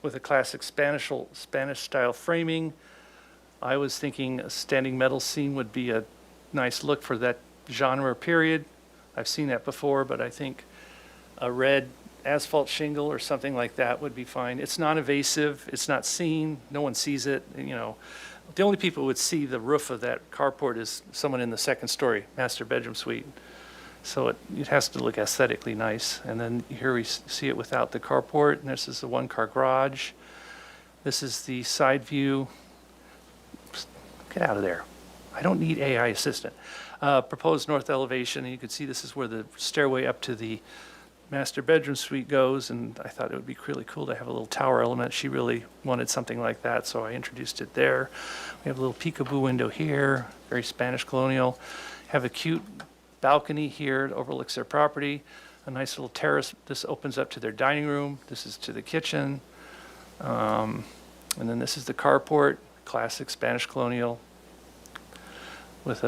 Speaker 8: with a classic Spanish-style framing. I was thinking a standing metal seam would be a nice look for that genre period. I've seen that before, but I think a red asphalt shingle or something like that would be fine. It's non-invasive, it's not seen, no one sees it, you know. The only people who would see the roof of that carport is someone in the second story, master bedroom suite. So it has to look aesthetically nice. And then here we see it without the carport, and this is the one-car garage. This is the side view. Get out of there. I don't need AI assistant. Proposed north elevation, and you can see this is where the stairway up to the master bedroom suite goes, and I thought it would be really cool to have a little tower element. She really wanted something like that, so I introduced it there. We have a little peekaboo window here, very Spanish colonial. Have a cute balcony here that overlooks their property. A nice little terrace. This opens up to their dining room. This is to the kitchen. And then this is the carport, classic Spanish colonial with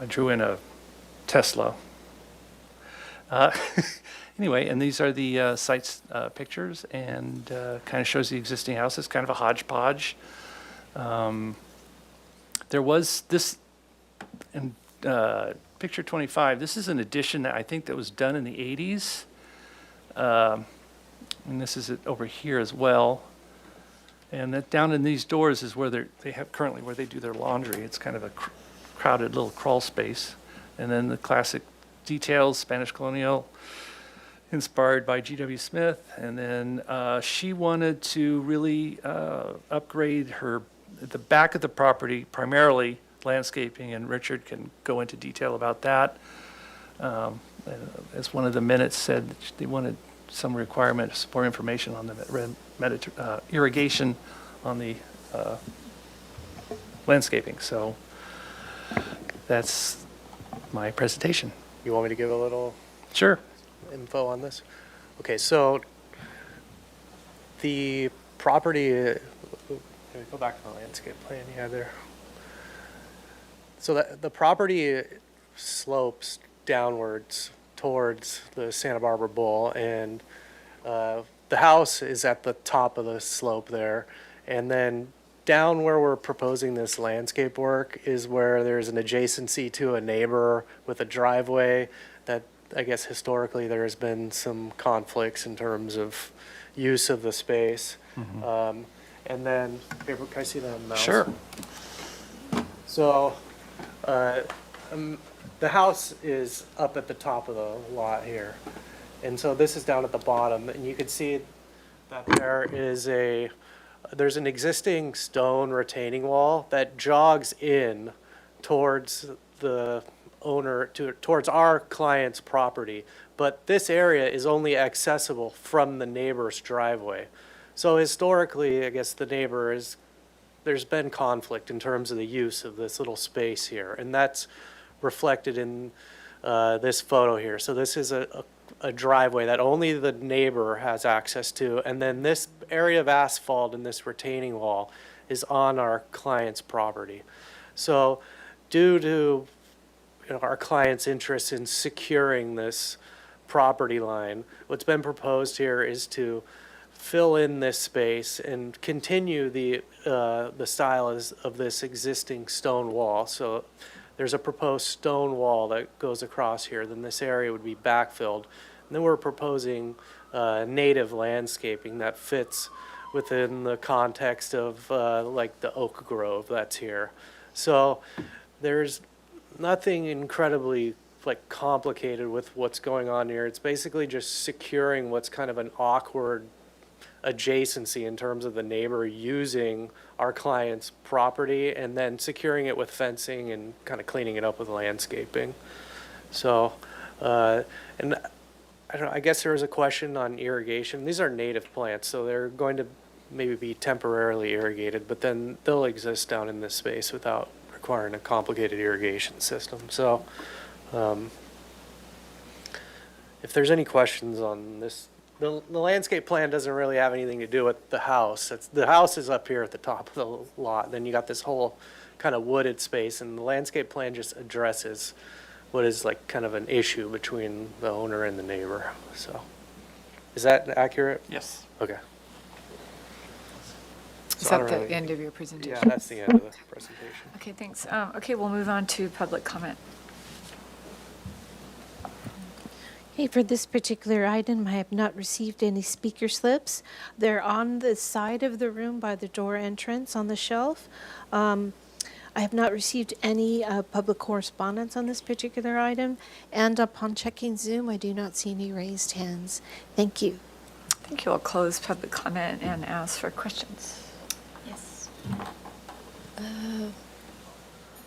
Speaker 8: I drew in a Tesla. Anyway, and these are the site pictures, and kind of shows the existing house. It's kind of a hodgepodge. There was this, in picture 25, this is an addition that I think that was done in the 80s. And this is it over here as well. And that down in these doors is where they have currently where they do their laundry. It's kind of a crowded little crawl space. And then the classic details, Spanish colonial, inspired by G.W. Smith. And then she wanted to really upgrade the back of the property, primarily landscaping, and Richard can go into detail about that. As one of the minutes said, they wanted some requirement, some more information on the irrigation on the landscaping. So that's my presentation.
Speaker 7: You want me to give a little
Speaker 8: Sure.
Speaker 7: info on this? Okay, so the property, go back to the landscape plan you had there. So the property slopes downwards towards the Santa Barbara Bowl, and the house is at the top of the slope there. And then down where we're proposing this landscape work is where there's an adjacency to a neighbor with a driveway that I guess historically there has been some conflicts in terms of use of the space. And then, here, can I see the mouse?
Speaker 8: Sure.
Speaker 7: So the house is up at the top of the lot here. And so this is down at the bottom, and you can see that there's an existing stone retaining wall that jogs in towards the owner, towards our client's property. But this area is only accessible from the neighbor's driveway. So historically, I guess there's been conflict in terms of the use of this little space here, and that's reflected in this photo here. So this is a driveway that only the neighbor has access to, and then this area of asphalt and this retaining wall is on our client's property. So due to our client's interest in securing this property line, what's been proposed here is to fill in this space and continue the style of this existing stone wall. So there's a proposed stone wall that goes across here. Then this area would be backfilled. And then we're proposing native landscaping that fits within the context of like the oak grove that's here. So there's nothing incredibly like complicated with what's going on here. It's basically just securing what's kind of an awkward adjacency in terms of the neighbor using our client's property and then securing it with fencing and kind of cleaning it up with landscaping. So, and I don't know, I guess there was a question on irrigation. These are native plants, so they're going to maybe be temporarily irrigated, but then they'll exist down in this space without requiring a complicated irrigation system. So, if there's any questions on this, the landscape plan doesn't really have anything to do with the house. The house is up here at the top of the lot. Then you got this whole kind of wooded space, and the landscape plan just addresses what is like kind of an issue between the owner and the neighbor. So, is that accurate?
Speaker 8: Yes.
Speaker 7: Okay.
Speaker 1: Is
Speaker 7: So I
Speaker 1: that
Speaker 7: don't
Speaker 1: the
Speaker 7: really-
Speaker 1: end of your presentation?
Speaker 7: Yeah, that's the end of the presentation.
Speaker 1: Okay, thanks. Okay, we'll move on to public comment.
Speaker 2: Okay, for this particular item, I have not received any speaker slips. They're on the side of the room by the door entrance on the shelf. I have not received any public correspondence on this particular item, and upon checking Zoom, I do not see any raised hands. Thank you.
Speaker 1: Thank you. I'll close public comment and ask for questions.
Speaker 2: Yes.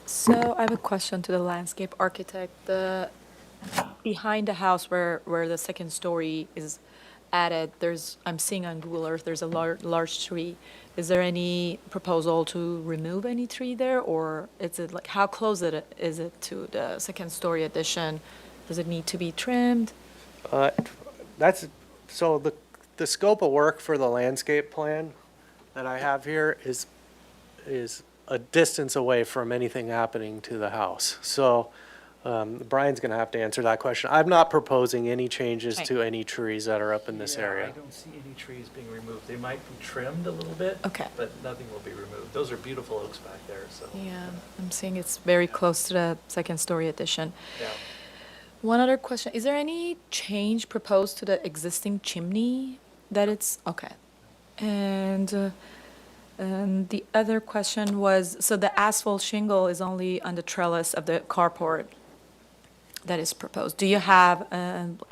Speaker 3: So I have a question to the landscape architect. Behind the house where the second story is added, I'm seeing on Google Earth, there's a large tree. Is there any proposal to remove any tree there, or is it like, how close is it to the second story addition? Does it need to be trimmed?
Speaker 7: So the scope of work for the landscape plan that I have here is a distance away from anything happening to the house. So Brian's going to have to answer that question. I'm not proposing any changes to any trees that are up in this
Speaker 8: Yeah,
Speaker 7: area.
Speaker 8: I don't see any trees being removed. They might be trimmed a little bit.
Speaker 3: Okay.
Speaker 8: But nothing will be removed. Those are beautiful oaks back there, so.
Speaker 3: Yeah, I'm seeing it's very close to the second story addition.
Speaker 8: Yeah.
Speaker 3: One other question, is there any change proposed to the existing chimney that it's, okay. And the other question was, so the asphalt shingle is only on the trellis of the carport that is proposed. Do you have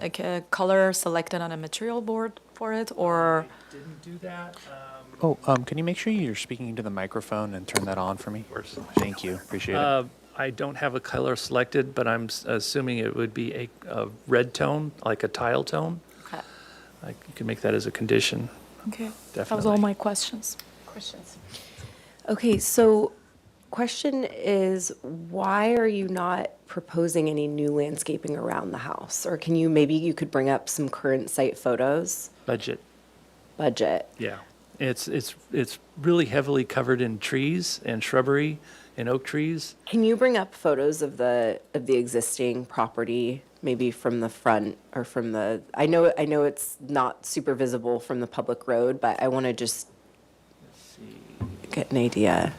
Speaker 3: like a color selected on a material board for it, or?
Speaker 8: I didn't do that.
Speaker 4: Can you make sure you're speaking into the microphone and turn that on for me?
Speaker 8: Of course.
Speaker 4: Thank you. Appreciate it.
Speaker 8: I don't have a color selected, but I'm assuming it would be a red tone, like a tile tone.
Speaker 3: Okay.
Speaker 8: You can make that as a condition.
Speaker 3: Okay, that was all
Speaker 8: Definitely.
Speaker 3: my questions.
Speaker 1: Questions?
Speaker 5: Okay, so question is, why are you not proposing any new landscaping around the house? Or maybe you could bring up some current site photos?
Speaker 8: Budget,
Speaker 5: Budget.
Speaker 8: yeah. It's really heavily covered in trees and shrubbery and oak trees.
Speaker 5: Can you bring up photos of the existing property, maybe from the front or from the, I know it's not super visible from the public road, but I want to just get an idea.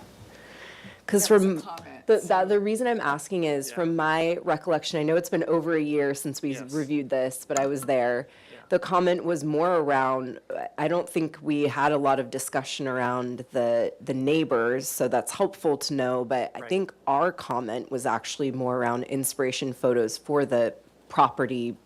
Speaker 5: Because
Speaker 1: That was a
Speaker 5: from
Speaker 1: comment,
Speaker 5: the reason I'm asking is, from my recollection, I know it's been over a year since we
Speaker 8: Yes.
Speaker 5: reviewed this, but I was there. The comment was more around, I don't think we had a lot of discussion around the neighbors, so that's helpful to know, but I
Speaker 8: Right.
Speaker 5: think our comment was actually more around inspiration photos for the property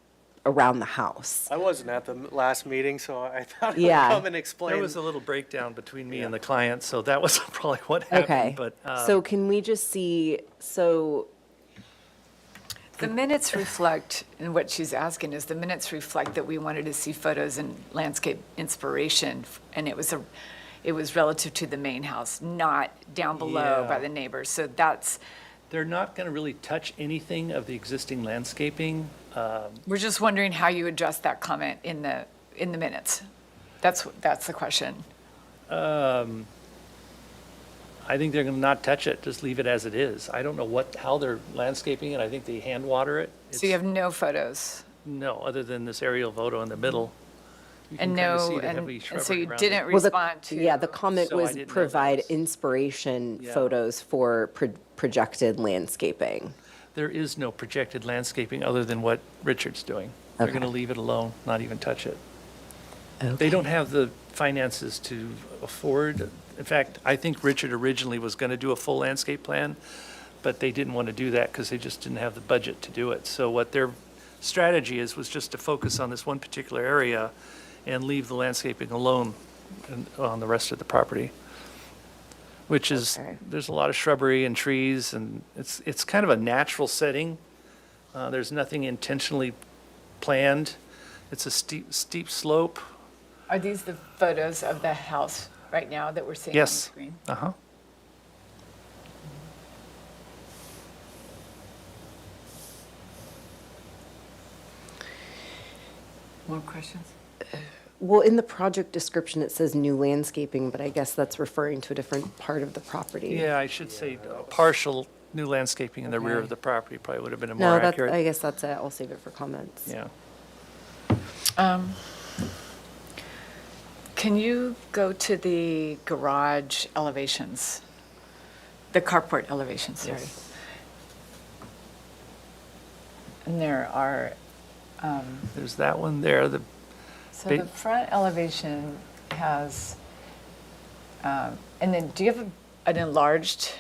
Speaker 5: around the house.
Speaker 7: I wasn't at the last meeting, so I thought I would
Speaker 5: Yeah.
Speaker 7: come and explain.
Speaker 8: There was a little breakdown between me and the client, so that was probably what happened.
Speaker 5: Okay,
Speaker 8: But
Speaker 5: so can we just see, so,
Speaker 1: The minutes reflect, and what she's asking is, the minutes reflect that we wanted to see photos and landscape inspiration, and it was relative to the main house, not down below by
Speaker 8: Yeah.
Speaker 1: the neighbors. So that's,
Speaker 8: they're not going to really touch anything of the existing landscaping.
Speaker 1: we're just wondering how you address that comment in the minutes. That's the question.
Speaker 8: I think they're going to not touch it, just leave it as it is. I don't know how they're landscaping it. I think they hand water it.
Speaker 1: So you have no photos?
Speaker 8: No, other than this aerial photo in the middle. You
Speaker 1: And
Speaker 8: can kinda
Speaker 1: no,
Speaker 8: see the
Speaker 1: and
Speaker 8: heavy
Speaker 1: and so
Speaker 8: shrubbery
Speaker 1: you
Speaker 8: around it.
Speaker 1: didn't
Speaker 5: well,
Speaker 1: respond to?
Speaker 5: yeah, the comment
Speaker 8: So I
Speaker 5: was
Speaker 8: didn't know
Speaker 5: provide
Speaker 8: those.
Speaker 5: inspiration
Speaker 8: Yeah.
Speaker 5: photos for projected landscaping.
Speaker 8: There is no projected landscaping other than what Richard's doing. They're
Speaker 5: Okay.
Speaker 8: going to leave it alone, not even touch it. They don't have the finances to afford. In fact, I think Richard originally was going to do a full landscape plan, but they didn't want to do that because they just didn't have the budget to do it. So what their strategy was just to focus on this one particular area and leave the landscaping alone on the rest of the property, which is,
Speaker 5: Okay.
Speaker 8: there's a lot of shrubbery and trees, and it's kind of a natural setting. There's nothing intentionally planned. It's a steep slope.
Speaker 1: Are these the photos of the house right now that we're seeing on the
Speaker 8: Yes.
Speaker 1: screen?
Speaker 8: Uh-huh.
Speaker 1: More questions?
Speaker 5: Well, in the project description, it says new landscaping, but I guess that's referring to a different part of the property.
Speaker 8: Yeah, I should say partial new landscaping in the rear of
Speaker 5: Okay.
Speaker 8: the property probably would have been a
Speaker 5: No,
Speaker 8: more
Speaker 5: that's,
Speaker 8: accurate.
Speaker 5: I guess that's it. I'll save it for comments.
Speaker 8: Yeah.
Speaker 1: Can you go to the garage elevations? The carport elevations, sorry.
Speaker 8: Yes.
Speaker 1: And there are,
Speaker 8: There's that one there.
Speaker 1: so
Speaker 8: Big-
Speaker 1: the front elevation has, and then do you have an enlarged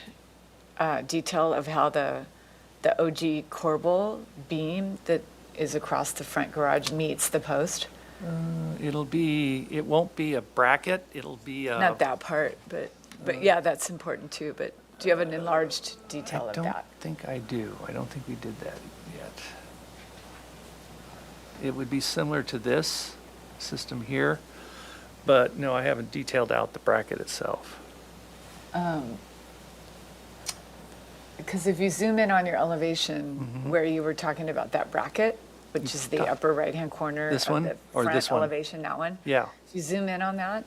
Speaker 1: detail of how the OG corbel beam that is across the front garage meets the post?
Speaker 8: It won't be a bracket, it'll be a.
Speaker 1: Not that part, but yeah, that's important too, but do you have an enlarged detail
Speaker 8: I
Speaker 1: of
Speaker 8: don't
Speaker 1: that?
Speaker 8: think I do. I don't think we did that yet. It would be similar to this system here, but no, I haven't detailed out the bracket itself.
Speaker 1: Because if you zoom in on your elevation where you were talking about that bracket, which is the
Speaker 8: Got-
Speaker 1: upper right-hand corner
Speaker 8: This
Speaker 1: of
Speaker 8: one
Speaker 1: the
Speaker 8: or
Speaker 1: front
Speaker 8: this one?
Speaker 1: elevation, that one.
Speaker 8: Yeah,
Speaker 1: If you zoom in on that,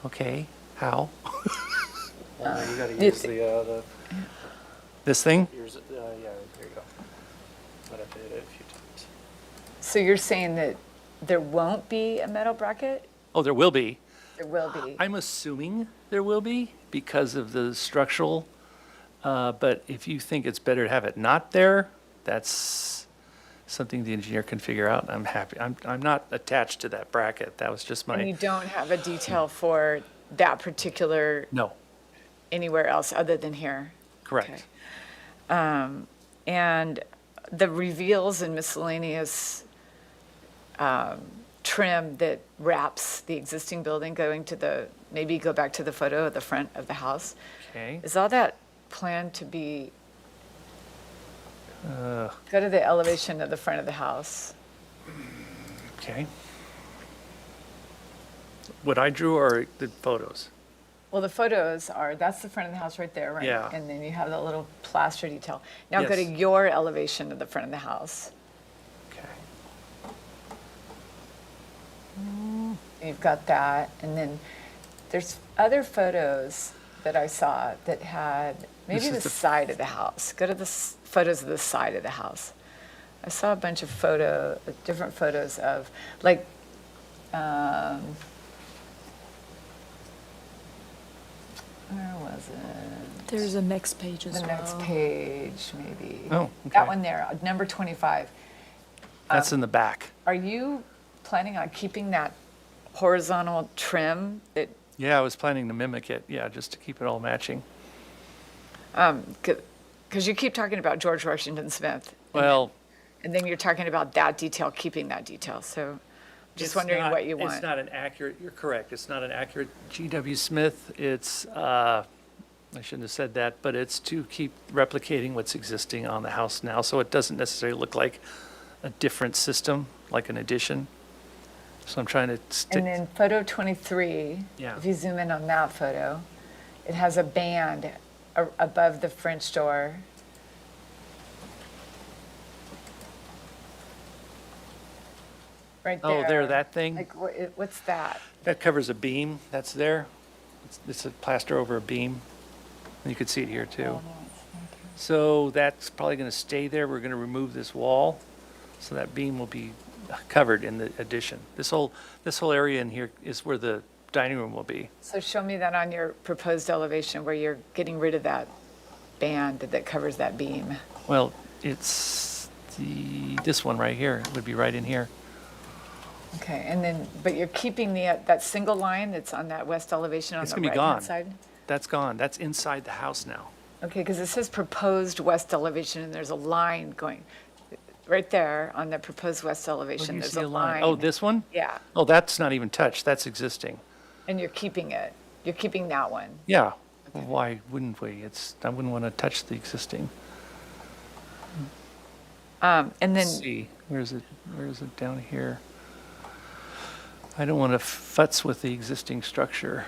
Speaker 8: okay, how?
Speaker 7: You gotta
Speaker 1: use
Speaker 7: use the,
Speaker 8: This thing?
Speaker 7: yeah, there you go. Might have to hit it a few times.
Speaker 1: so you're saying that there won't be a metal bracket?
Speaker 8: Oh, there will be.
Speaker 1: There will be.
Speaker 8: I'm assuming there will be because of the structural, but if you think it's better to have it not there, that's something the engineer can figure out. I'm happy. I'm not attached to that bracket. That was just
Speaker 1: And you
Speaker 8: my,
Speaker 1: don't have a detail for that particular,
Speaker 8: no,
Speaker 1: anywhere else other than here?
Speaker 8: correct.
Speaker 1: And the reveals and miscellaneous trim that wraps the existing building going to the, maybe go back to the photo of the front of the house.
Speaker 8: Okay.
Speaker 1: Is all that planned to be,
Speaker 8: Uh,
Speaker 1: go to the elevation of the front of the house?
Speaker 8: Okay. What I drew are the photos.
Speaker 1: Well, the photos are, that's the front of the house right there, right?
Speaker 8: Yeah.
Speaker 1: And then you have the little plaster detail. Now go to
Speaker 8: Yes.
Speaker 1: your elevation of the front of the house.
Speaker 8: Okay.
Speaker 1: You've got that, and then there's other photos that I saw that had maybe
Speaker 8: This
Speaker 1: the
Speaker 8: is the-
Speaker 1: side of the house. Go to the photos of the side of the house. I saw a bunch of different photos of, like, where was it?
Speaker 3: There's a next page as
Speaker 1: The
Speaker 3: well.
Speaker 1: next page, maybe.
Speaker 8: Oh,
Speaker 1: That
Speaker 8: okay.
Speaker 1: one there, number 25.
Speaker 8: That's in the back.
Speaker 1: Are you planning on keeping that horizontal trim that
Speaker 8: Yeah, I was planning to mimic it. Yeah, just to keep it all matching.
Speaker 1: because you keep talking about George Washington Smith.
Speaker 8: Well,
Speaker 1: And then you're talking about that detail, keeping that detail. So just
Speaker 8: it's
Speaker 1: wondering
Speaker 8: not-
Speaker 1: what you
Speaker 8: It's
Speaker 1: want.
Speaker 8: not an accurate, you're correct, it's not an accurate G.W. Smith. It's, I shouldn't have said that, but it's to keep replicating what's existing on the house now, so it doesn't necessarily look like a different system, like an addition. So I'm trying to stick.
Speaker 1: And then photo 23,
Speaker 8: Yeah.
Speaker 1: if you zoom in on that photo, it has a band above the French door. Right there.
Speaker 8: Oh, there, that thing?
Speaker 1: Like, what's that?
Speaker 8: That covers a beam, that's there. It's a plaster over a beam. And you can see it here too. So that's probably gonna stay there. We're gonna remove this wall. So that beam will be covered in the addition. This whole area in here is where the dining room will be.
Speaker 1: So show me that on your proposed elevation where you're getting rid of that band that covers that beam.
Speaker 8: Well, it's this one right here, it would be right in here.
Speaker 1: Okay, and then, but you're keeping that single line that's on that west elevation on
Speaker 8: It's
Speaker 1: the
Speaker 8: gonna be
Speaker 1: right-hand
Speaker 8: gone.
Speaker 1: side?
Speaker 8: That's gone. That's inside the house now.
Speaker 1: Okay, because it says proposed west elevation, and there's a line going, right there on the proposed west
Speaker 8: Where do
Speaker 1: elevation,
Speaker 8: you
Speaker 1: there's
Speaker 8: see
Speaker 1: a line.
Speaker 8: Oh, this one?
Speaker 1: Yeah,
Speaker 8: Oh, that's not even touched. That's existing.
Speaker 1: And you're keeping it. You're keeping that one.
Speaker 8: Yeah, why wouldn't we? I wouldn't want to touch the existing.
Speaker 1: And then,
Speaker 8: Let's see, where is it down here? I don't want to futz with the existing structure.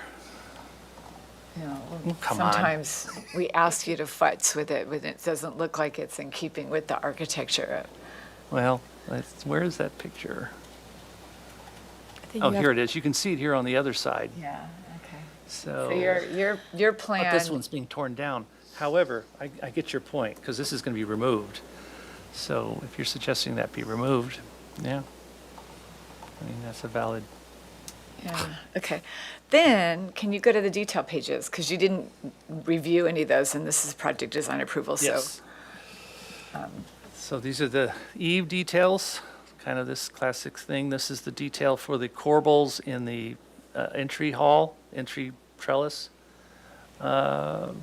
Speaker 1: you know,
Speaker 8: Come on.
Speaker 1: sometimes we ask you to futz with it when it doesn't look like it's in keeping with the architecture.
Speaker 8: Well, where is that picture?
Speaker 3: I think
Speaker 8: Oh,
Speaker 3: you have-
Speaker 8: here it is. You can see it here on the other side.
Speaker 1: Yeah, okay.
Speaker 8: So,
Speaker 1: So your plan.
Speaker 8: but this one's being torn down. However, I get your point, because this is going to be removed. So if you're suggesting that be removed, yeah. I mean, that's a valid,
Speaker 1: Yeah, okay. Then, can you go to the detail pages? Because you didn't review any of those, and this is project design approval, so.
Speaker 8: yes. So these are the eave details, kind of this classic thing. This is the detail for the corbels in the entry hall, entry trellis.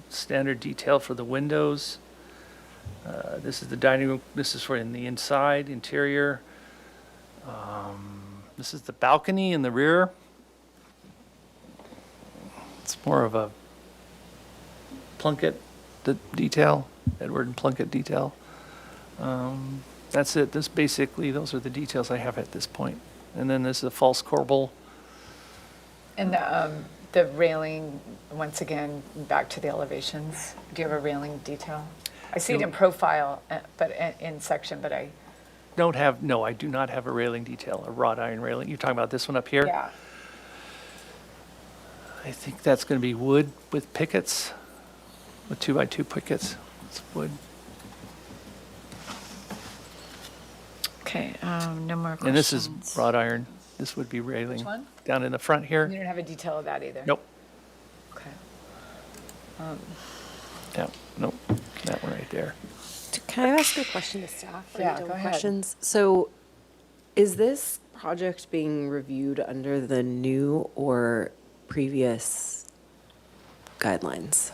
Speaker 8: Standard detail for the windows. This is the dining room. This is for in the inside, interior. This is the balcony in the rear. It's more of a Plunkett detail, Edward and Plunkett detail. That's it. Those are the details I have at this point. And then this is a false corbel.
Speaker 1: And the railing, once again, back to the elevations. Do you have a railing detail? I see it in profile, but in section, but I,
Speaker 8: I do not have a railing detail, a wrought iron railing. You're talking about this one up here?
Speaker 1: yeah.
Speaker 8: I think that's going to be wood with pickets, with 2x2 pickets. It's wood.
Speaker 1: Okay, no more questions.
Speaker 8: And this is wrought iron. This would be railing.
Speaker 1: Which one?
Speaker 8: Down in the front here.
Speaker 1: You don't have a detail of that either?
Speaker 8: Nope.
Speaker 1: Okay.
Speaker 8: Yeah, nope. That one right there.
Speaker 5: Can I ask a question to staff? Or
Speaker 1: Yeah,
Speaker 5: you don't
Speaker 1: go
Speaker 5: have
Speaker 1: ahead.
Speaker 5: Questions? So is this project being reviewed under the new or previous guidelines?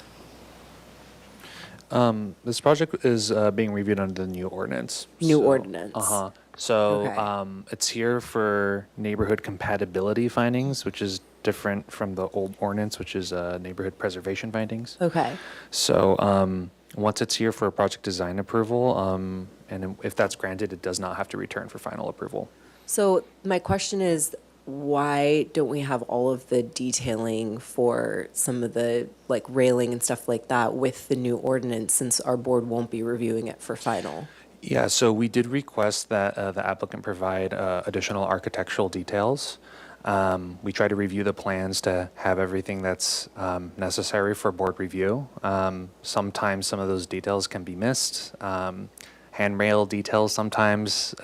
Speaker 4: This project is being reviewed under the new ordinance.
Speaker 5: New ordinance.
Speaker 4: Uh-huh. So
Speaker 5: Okay.
Speaker 4: it's here for neighborhood compatibility findings, which is different from the old ordinance, which is neighborhood preservation findings.
Speaker 5: Okay.
Speaker 4: So once it's here for project design approval, and if that's granted, it does not have to return for final approval.
Speaker 5: So my question is, why don't we have all of the detailing for some of the like railing and stuff like that with the new ordinance, since our board won't be reviewing it for final?
Speaker 4: Yeah, so we did request that the applicant provide additional architectural details. We try to review the plans to have everything that's necessary for board review. Sometimes some of those details can be missed. Handrail details sometimes,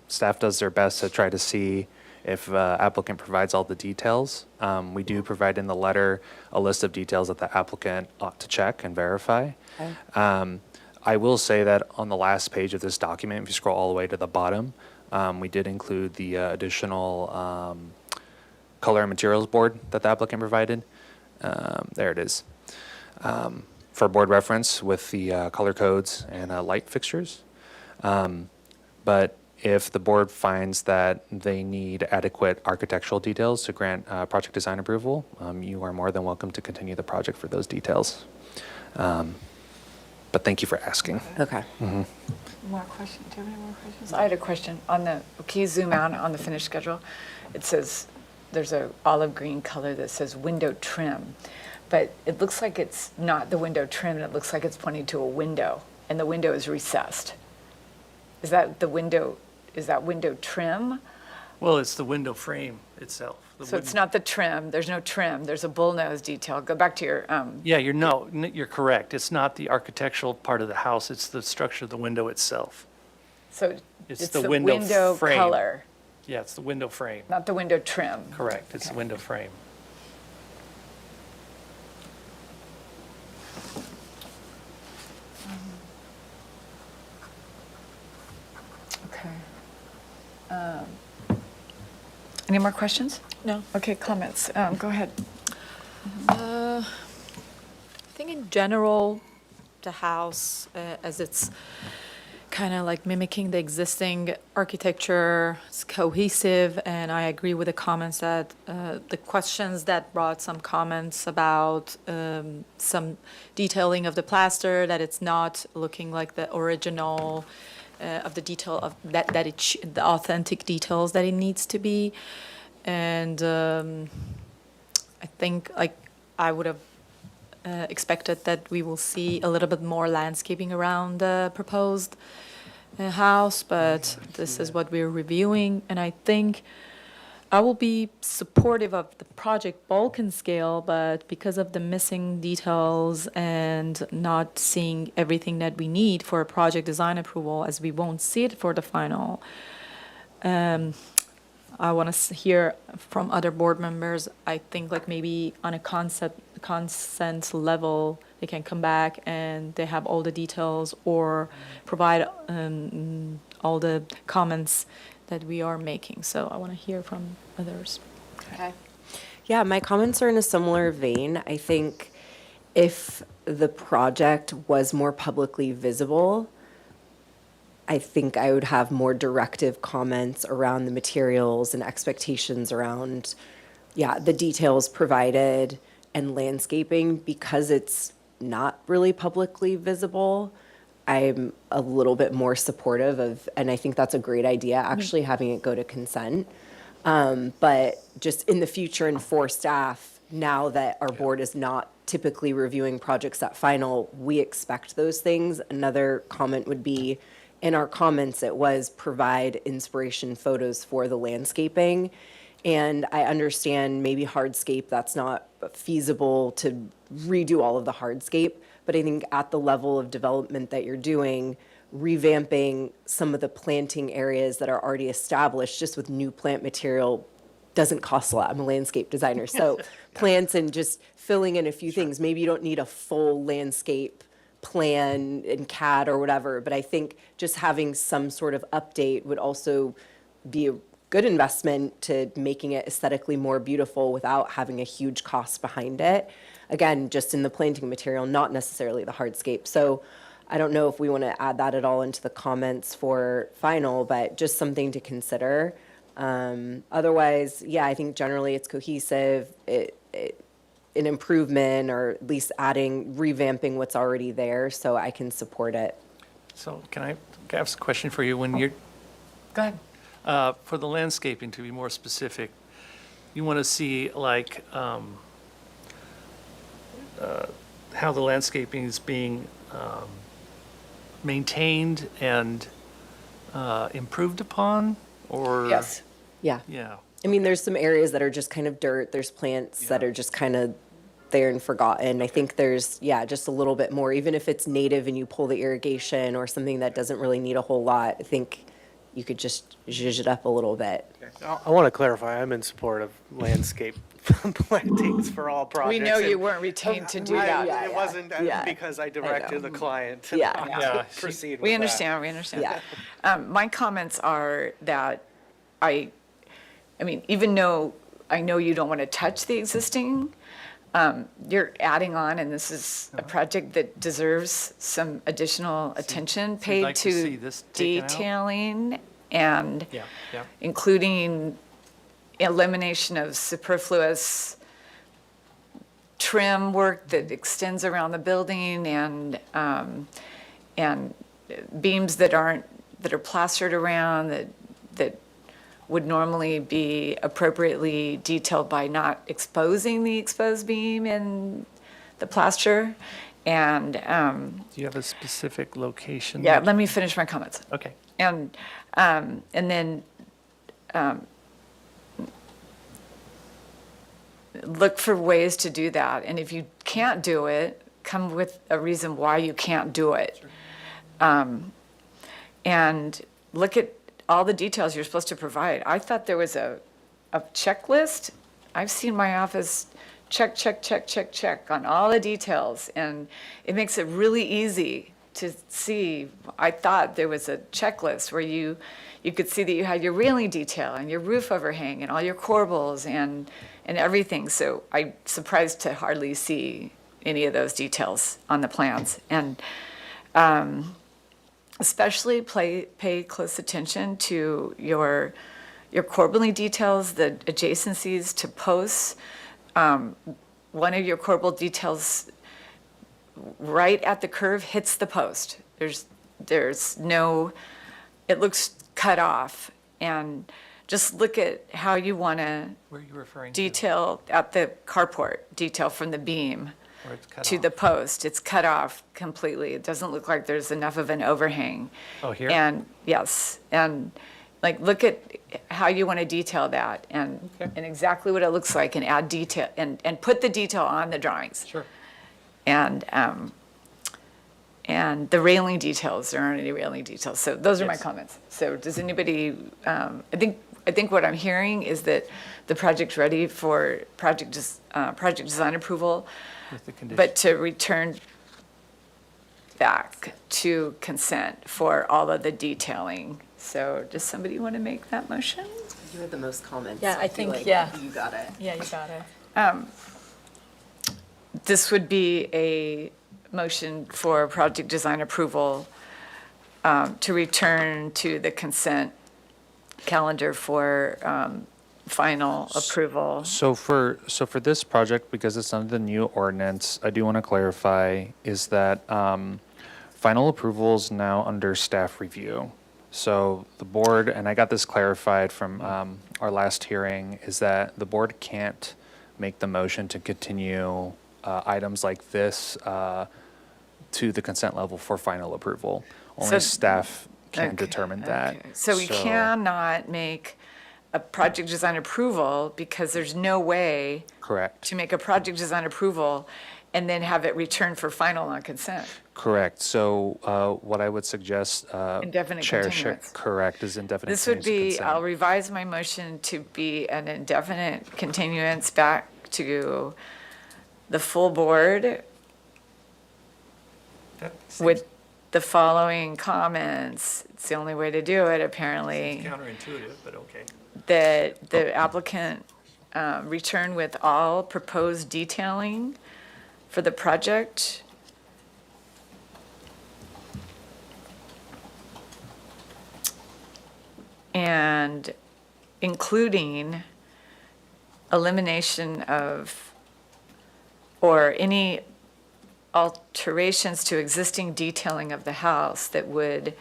Speaker 4: staff does their best to try to see if applicant provides all the details. We do provide in the letter a list of details that the applicant ought to check and verify.
Speaker 5: Okay.
Speaker 4: I will say that on the last page of this document, if you scroll all the way to the bottom, we did include the additional color and materials board that the applicant provided. There it is. For board reference with the color codes and light fixtures. But if the board finds that they need adequate architectural details to grant project design approval, you are more than welcome to continue the project for those details. But thank you for asking.
Speaker 5: Okay.
Speaker 1: More questions? Do you have any more questions? I had a question on can you zoom out on the finished schedule? It says, there's a olive green color that says window trim, but it looks like it's not the window trim, and it looks like it's pointing to a window, and the window is recessed. Is that window trim?
Speaker 8: Well, it's the window frame itself.
Speaker 1: So it's not the trim, there's no trim, there's a bullnose detail. Go back to your,
Speaker 8: Yeah, you're correct. It's not the architectural part of the house, it's the structure of the window itself.
Speaker 1: so
Speaker 8: It's
Speaker 1: it's
Speaker 8: the
Speaker 1: the
Speaker 8: window
Speaker 1: window
Speaker 8: frame.
Speaker 1: color,
Speaker 8: Yeah, it's the window frame.
Speaker 1: not the window trim.
Speaker 8: Correct, it's the window frame.
Speaker 1: Okay. Any more questions?
Speaker 3: No.
Speaker 1: Okay, comments. Go ahead.
Speaker 3: I think in general, the house, as it's kind of like mimicking the existing architecture. It's cohesive, and I agree with the comments that, the questions that brought some comments about some detailing of the plaster, that it's not looking like the original of the detail of that the authentic details that it needs to be. And I think like I would have expected that we will see a little bit more landscaping around the proposed house, but this is what we're reviewing. And I think I will be supportive of the project bulk and scale, but because of the missing details and not seeing everything that we need for a project design approval, as we won't see it for the final, I want to hear from other board members. I think like maybe on a consent level, they can come back and they have all the details or provide all the comments that we are making. So I want to hear from others.
Speaker 5: Okay. Yeah, my comments are in a similar vein. I think if the project was more publicly visible, I think I would have more directive comments around the materials and expectations around, the details provided and landscaping. Because it's not really publicly visible, I'm a little bit more supportive of, and I think that's a great idea, actually having it go to consent. But just in the future and for staff, now that our board is not typically reviewing projects at final, we expect those things. Another comment would be, in our comments, it was provide inspiration photos for the landscaping. And I understand maybe hardscape, that's not feasible to redo all of the hardscape. But I think at the level of development that you're doing, revamping some of the planting areas that are already established just with new plant material doesn't cost a lot. I'm a landscape designer. So plants and just filling in a few things. Maybe you don't need a full landscape plan in CAD or whatever, but I think just having some sort of update would also be a good investment to making it aesthetically more beautiful without having a huge cost behind it. Again, just in the planting material, not necessarily the hardscape. So I don't know if we want to add that at all into the comments for final, but just something to consider. Otherwise, I think generally it's cohesive. An improvement, or at least revamping what's already there, so I can support it.
Speaker 8: So can I ask a question for you? When you're,
Speaker 1: Go ahead.
Speaker 8: for the landscaping, to be more specific, you want to see like how the landscaping is being maintained and improved upon, or?
Speaker 1: Yes.
Speaker 5: Yeah.
Speaker 8: Yeah.
Speaker 5: I mean, there's some areas that are just kind of dirt. There's plants that are just kind of there and forgotten. I think there's, just a little bit more, even if it's native and you pull the irrigation or something that doesn't really need a whole lot, I think you could just zhuzh it up a little bit.
Speaker 7: I want to clarify, I'm in support of landscape plantings for all projects.
Speaker 1: We know you
Speaker 7: and
Speaker 1: weren't retained to do
Speaker 7: I-
Speaker 1: that.
Speaker 7: It wasn't
Speaker 5: Yeah.
Speaker 7: because I directed the client to
Speaker 5: Yeah.
Speaker 7: not
Speaker 8: Yeah.
Speaker 7: proceed with
Speaker 1: We
Speaker 7: that.
Speaker 1: understand.
Speaker 5: Yeah.
Speaker 1: My comments are that I mean, even though I know you don't want to touch the existing, you're adding on, and this is a project that deserves some additional attention
Speaker 8: so you'd
Speaker 1: paid
Speaker 8: like to see
Speaker 1: to
Speaker 8: this taken out?
Speaker 1: detailing and
Speaker 8: Yeah.
Speaker 1: including elimination of superfluous trim work that extends around the building and beams that are plastered around that would normally be appropriately detailed by not exposing the exposed beam in the plaster. And,
Speaker 8: Do you have a specific location?
Speaker 1: let me finish my comments.
Speaker 8: Okay.
Speaker 1: And then look for ways to do that. And if you can't do it, come with a reason why you can't do it. And look at all the details you're supposed to provide. I thought there was a checklist. I've seen my office check on all the details, and it makes it really easy to see. I thought there was a checklist where you could see that you had your railing detail and your roof overhang and all your corbels and everything. So I'm surprised to hardly see any of those details on the plans. And especially pay close attention to your corbelly details, the adjacencies to posts. One of your corbel details right at the curve hits the post. There's no, it looks cut off. And just look at how you want to
Speaker 8: Where are you referring to?
Speaker 1: detail at the carport, detail from the beam
Speaker 8: Where it's cut
Speaker 1: to
Speaker 8: off?
Speaker 1: the post. It's cut off completely. It doesn't look like there's enough of an overhang.
Speaker 8: Oh, here?
Speaker 1: And, yes, and like, look at how you want to detail that and exactly what it looks like, and add detail, and put the detail on the drawings.
Speaker 8: Sure.
Speaker 1: And the railing details, there aren't any railing details. So those are my
Speaker 8: Yes.
Speaker 1: comments. So does anybody, I think what I'm hearing is that the project's ready for project design approval,
Speaker 8: With the condition.
Speaker 1: but to return back to consent for all of the detailing. So does somebody want to make that motion?
Speaker 5: You had the most comments.
Speaker 3: Yeah,
Speaker 5: so
Speaker 3: I
Speaker 5: feel
Speaker 3: think-
Speaker 5: like
Speaker 3: yeah.
Speaker 5: You got it.
Speaker 3: Yeah, you got it.
Speaker 1: This would be a motion for project design approval to return to the consent calendar for final approval.
Speaker 4: So for this project, because it's under the new ordinance, I do want to clarify is that final approval is now under staff review. So the board, and I got this clarified from our last hearing, is that the board can't make the motion to continue items like this to the consent level for final approval. Only
Speaker 1: So-
Speaker 4: staff can
Speaker 1: Okay,
Speaker 4: determine that.
Speaker 1: okay. So we cannot make a project design approval because there's no way
Speaker 4: Correct.
Speaker 1: to make a project design approval and then have it returned for final on consent.
Speaker 4: Correct. So what I would suggest,
Speaker 1: Indefinite
Speaker 4: Chair,
Speaker 1: continuance.
Speaker 4: correct, is indefinite
Speaker 1: This would
Speaker 4: continuance
Speaker 1: be,
Speaker 4: to
Speaker 1: I'll
Speaker 4: consent.
Speaker 1: revise my motion to be an indefinite continuance back to the full board
Speaker 8: That seems
Speaker 1: with the following comments. It's the only way to do it, apparently.
Speaker 8: counterintuitive, but okay.
Speaker 1: That the applicant return with all proposed detailing for the project. And including elimination of, or any alterations to existing detailing of the house that would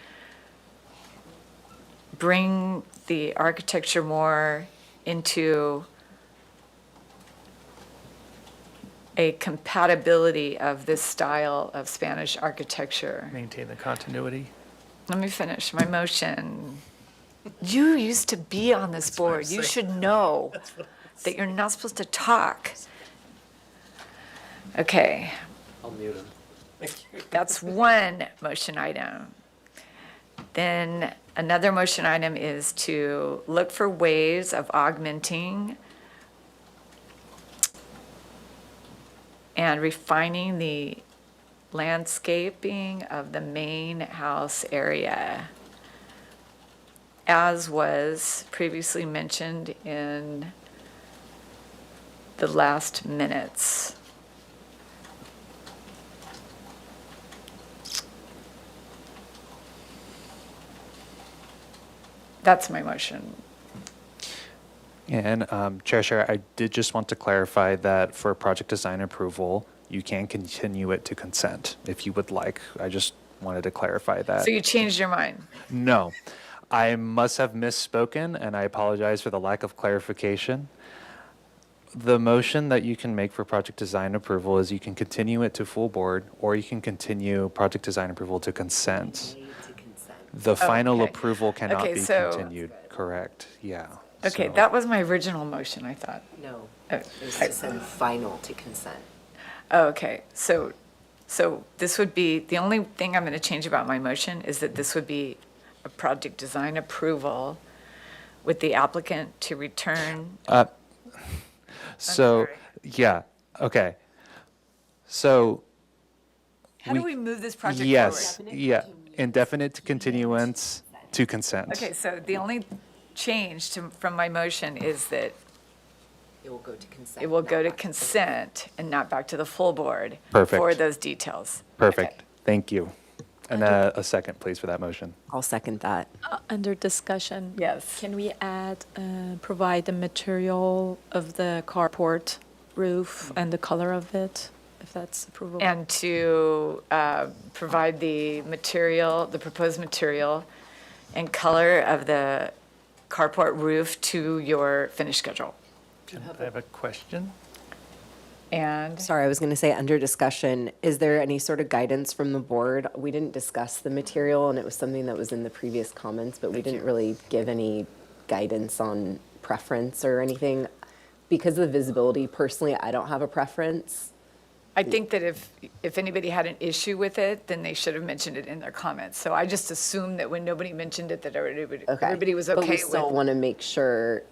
Speaker 1: bring the architecture more into a compatibility of this style of Spanish architecture.
Speaker 8: Maintain the continuity.
Speaker 1: Let me finish my motion. You used to be on this
Speaker 8: what I'm
Speaker 1: board. You
Speaker 8: saying.
Speaker 1: should know that you're not supposed to talk. Okay,
Speaker 7: I'll mute him.
Speaker 1: that's one motion item. Then another motion item is to look for ways of augmenting and refining the landscaping of the main house area, as was previously mentioned in the last minutes. That's my motion.
Speaker 4: And Chair, I did just want to clarify that for project design approval, you can continue it to consent if you would like. I just wanted to clarify that.
Speaker 1: So you changed your mind?
Speaker 4: No, I must have misspoken, and I apologize for the lack of clarification. The motion that you can make for project design approval is you can continue it to full board, or you can continue project design approval to consent. The final
Speaker 1: okay.
Speaker 4: approval cannot
Speaker 1: Okay,
Speaker 4: be
Speaker 1: so-
Speaker 4: continued, correct, yeah.
Speaker 1: Okay,
Speaker 4: So-
Speaker 1: that was my original motion, I thought.
Speaker 5: No,
Speaker 1: Oh,
Speaker 5: it was to send final to consent.
Speaker 1: Oh, okay, so this would be, the only thing I'm going to change about my motion is that this would be a project design approval with the applicant to return.
Speaker 4: So,
Speaker 1: sorry.
Speaker 4: yeah, okay. So,
Speaker 1: How do we move this project forward?
Speaker 4: yes, yeah, indefinite continuance to consent.
Speaker 1: Okay, so the only change from my motion is that
Speaker 5: It will go to consent.
Speaker 1: it will
Speaker 5: not
Speaker 1: go to
Speaker 5: back
Speaker 1: consent and not back to the full board.
Speaker 4: Perfect.
Speaker 1: For those details.
Speaker 4: Perfect,
Speaker 1: Okay.
Speaker 4: thank you. And a second, please, for that motion.
Speaker 5: I'll second that.
Speaker 3: Under discussion.
Speaker 1: Yes.
Speaker 3: Can we add, provide the material of the carport roof and the color of it, if that's approvable?
Speaker 1: And to provide the material, the proposed material and color of the carport roof to your finish schedule.
Speaker 8: I have a question.
Speaker 1: And
Speaker 5: Sorry, I was going to say, under discussion, is there any sort of guidance from the board? We didn't discuss the material, and it was something that was in the previous comments, but we didn't really give any guidance on preference or anything. Because of the visibility, personally, I don't have a preference.
Speaker 1: I think that if anybody had an issue with it, then they should have mentioned it in their comments. So I just assumed that when nobody mentioned it, that everybody was
Speaker 5: But we
Speaker 1: okay
Speaker 5: still
Speaker 1: with.
Speaker 5: want to make sure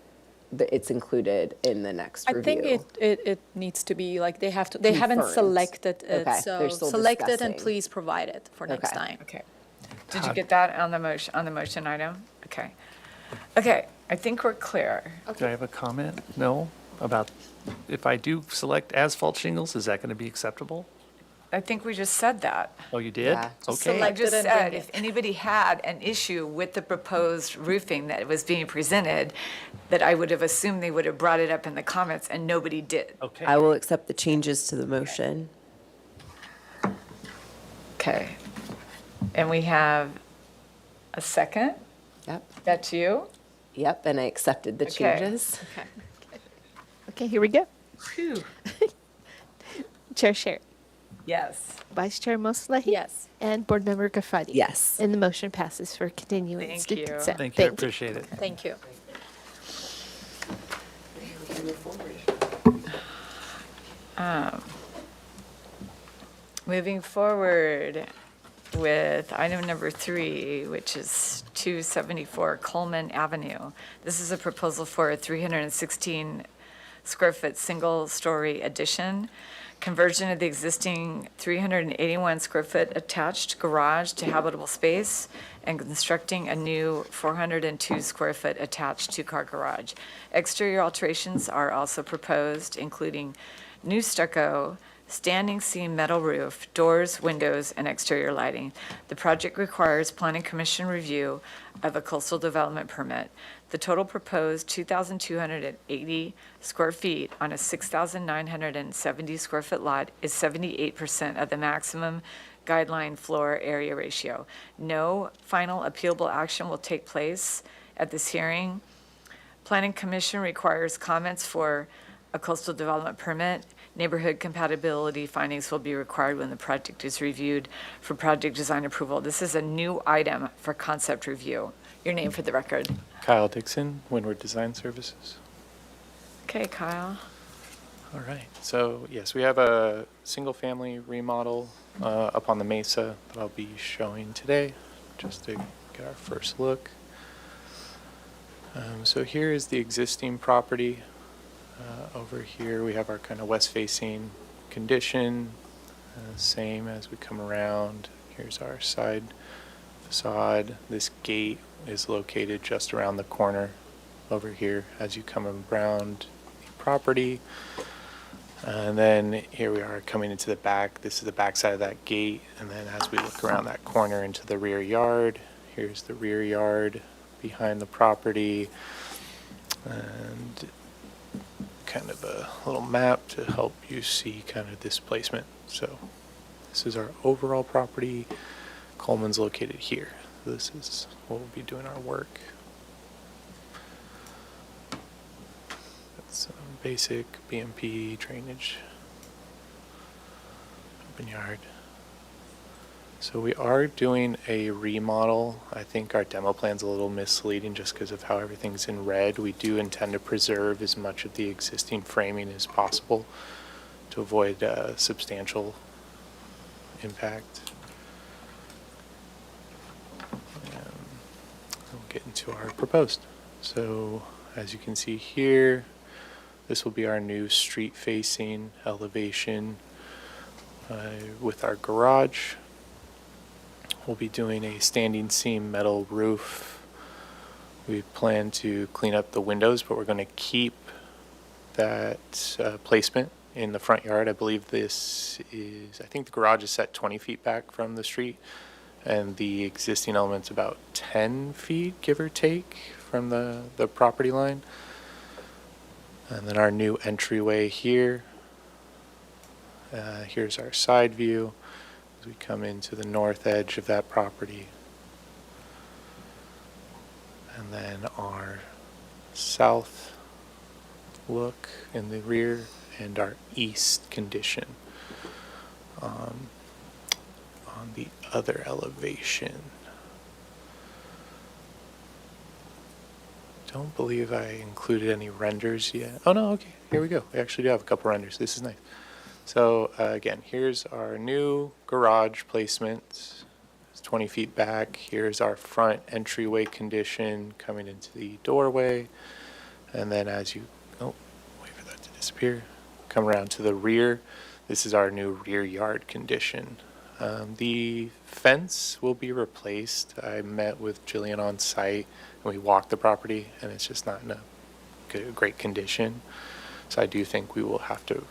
Speaker 5: that it's included in the next
Speaker 3: I
Speaker 5: review.
Speaker 3: think it needs to be, like, they haven't
Speaker 5: Confirmed.
Speaker 3: selected it,
Speaker 5: Okay,
Speaker 3: so
Speaker 5: they're still
Speaker 3: select it and
Speaker 5: discussing.
Speaker 3: please provide it for next
Speaker 5: Okay.
Speaker 3: time.
Speaker 1: Okay. Did you get that on the motion item? Okay. Okay, I think we're clear.
Speaker 8: Do I have a comment? No? About if I do select asphalt shingles, is that going to be acceptable?
Speaker 1: I think we just said that.
Speaker 8: Oh, you did?
Speaker 5: Yeah, just
Speaker 8: Okay.
Speaker 1: I just
Speaker 3: and
Speaker 1: said,
Speaker 3: bring
Speaker 1: if anybody had an issue with the proposed roofing that was being presented, that I would have assumed they would have brought it up in the comments, and nobody did.
Speaker 8: Okay.
Speaker 5: I will accept the changes to the motion.
Speaker 1: Okay. And we have a second?
Speaker 5: Yep,
Speaker 1: That's you?
Speaker 5: yep, and I accepted the
Speaker 1: Okay.
Speaker 5: changes.
Speaker 2: Okay, here we go.
Speaker 1: Phew.
Speaker 2: Chair Sher,
Speaker 1: Yes.
Speaker 2: Vice Chair Moslehi.
Speaker 3: Yes.
Speaker 2: And Board Member Gafati.
Speaker 5: Yes.
Speaker 2: And the motion passes for continuance
Speaker 1: Thank
Speaker 2: to
Speaker 1: you.
Speaker 2: consent.
Speaker 8: Thank you, I appreciate it.
Speaker 3: Thank you.
Speaker 1: Moving forward with item number 3, which is 274 Coleman Avenue. This is a proposal for a 316 square foot single-story addition, conversion of the existing 381 square foot attached garage to habitable space, and constructing a new 402 square foot attached two-car garage. Exterior alterations are also proposed, including new stucco, standing seam metal roof, doors, windows, and exterior lighting. The project requires Planning Commission review of a coastal development permit. The total proposed 2,280 square feet on a 6,970 square foot lot is 78% of the maximum guideline floor area ratio. No final appealable action will take place at this hearing. Planning Commission requires comments for a coastal development permit. Neighborhood compatibility findings will be required when the project is reviewed for project design approval. This is a new item for concept review. Your name for the record.
Speaker 10: Kyle Dixon, Windward Design Services.
Speaker 1: Okay, Kyle.
Speaker 10: All right, so yes, we have a single-family remodel up on the mesa that I'll be showing today, just to get our first look. So here is the existing property. Over here, we have our kind of west-facing condition, same as we come around. Here's our side facade. This gate is located just around the corner over here as you come around the property. And then here we are coming into the back. This is the back side of that gate. And then as we look around that corner into the rear yard, here's the rear yard behind the property. And kind of a little map to help you see kind of displacement. So this is our overall property. Coleman's located here. This is where we'll be doing our work. That's some basic BMP drainage, open yard. So we are doing a remodel. I think our demo plan's a little misleading just because of how everything's in red. We do intend to preserve as much of the existing framing as possible to avoid substantial impact. We'll get into our proposed. So as you can see here, this will be our new street-facing elevation with our garage. We'll be doing a standing seam metal roof. We plan to clean up the windows, but we're going to keep that placement in the front yard. I believe this is, I think the garage is set 20 feet back from the street, And the existing element's about 10 feet, give or take, from the property line. And then our new entryway here. Here's our side view as we come into the north edge of that property. And then our south look in the rear and our east condition on the other elevation. Don't believe I included any renders yet. Oh no, okay, here we go. We actually do have a couple renders. This is nice. So again, here's our new garage placement. It's 20 feet back. Here's our front entryway condition coming into the doorway. And then as you, oh, wait for that to disappear. Come around to the rear. This is our new rear yard condition. The fence will be replaced. I met with Jillian on site and we walked the property and it's just not in a great condition. So I do think we will have to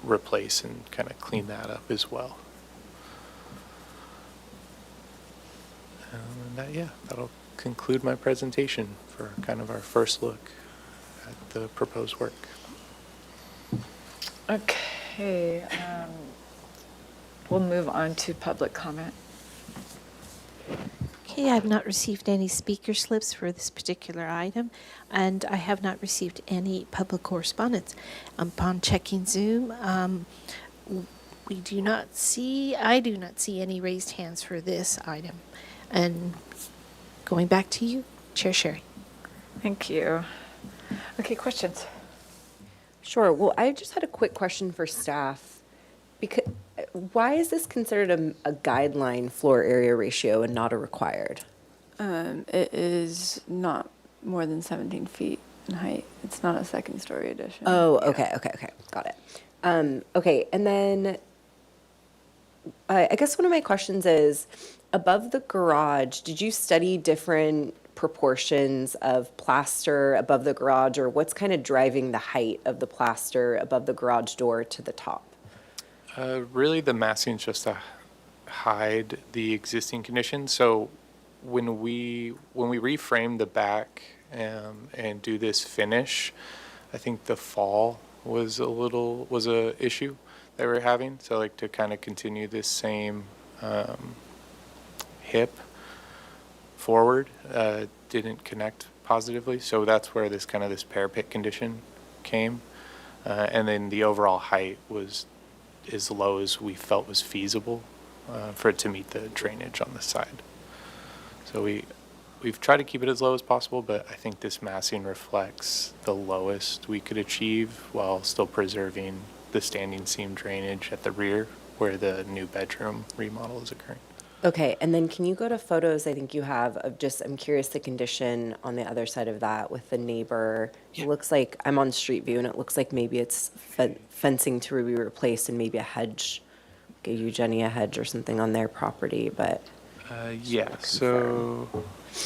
Speaker 10: replace and kind of clean that up as well. And yeah, that'll conclude my presentation for kind of our first look at the proposed work.
Speaker 1: Okay, we'll move on to public comment.
Speaker 2: Okay, I have not received any speaker slips for this particular item, and I have not received any public correspondence. Upon checking Zoom, I do not see any raised hands for this item. And going back to you, Chair Sherry.
Speaker 1: Thank you. Okay, questions?
Speaker 5: Sure. Well, I just had a quick question for staff. Because why is this considered a guideline floor area ratio and not a required?
Speaker 9: It is not more than 17 feet in height. It's not a second story addition.
Speaker 5: Oh, okay. Got it. Okay, and then I guess one of my questions is, above the garage, did you study different proportions of plaster above the garage, or what's kind of driving the height of the plaster above the garage door to the top?
Speaker 10: Really, the massing is just to hide the existing condition. So when we reframe the back and do this finish, I think the fall was a issue that we're having. So like to kind of continue this same hip forward didn't connect positively. So that's where this parapet condition came, and then the overall height was as low as we felt was feasible for it to meet the drainage on the side. So we've tried to keep it as low as possible, but I think this massing reflects the lowest we could achieve while still preserving the standing seam drainage at the rear where the new bedroom remodel is occurring.
Speaker 5: Okay, and then can you go to photos I think you have of just, I'm curious the condition on the other side of that with the neighbor.
Speaker 10: Yeah.
Speaker 5: It looks like, I'm on street view, and it looks like maybe it's fencing to be replaced and maybe a hedge, like a Eugenia hedge or something on their property, but.
Speaker 10: Yeah, so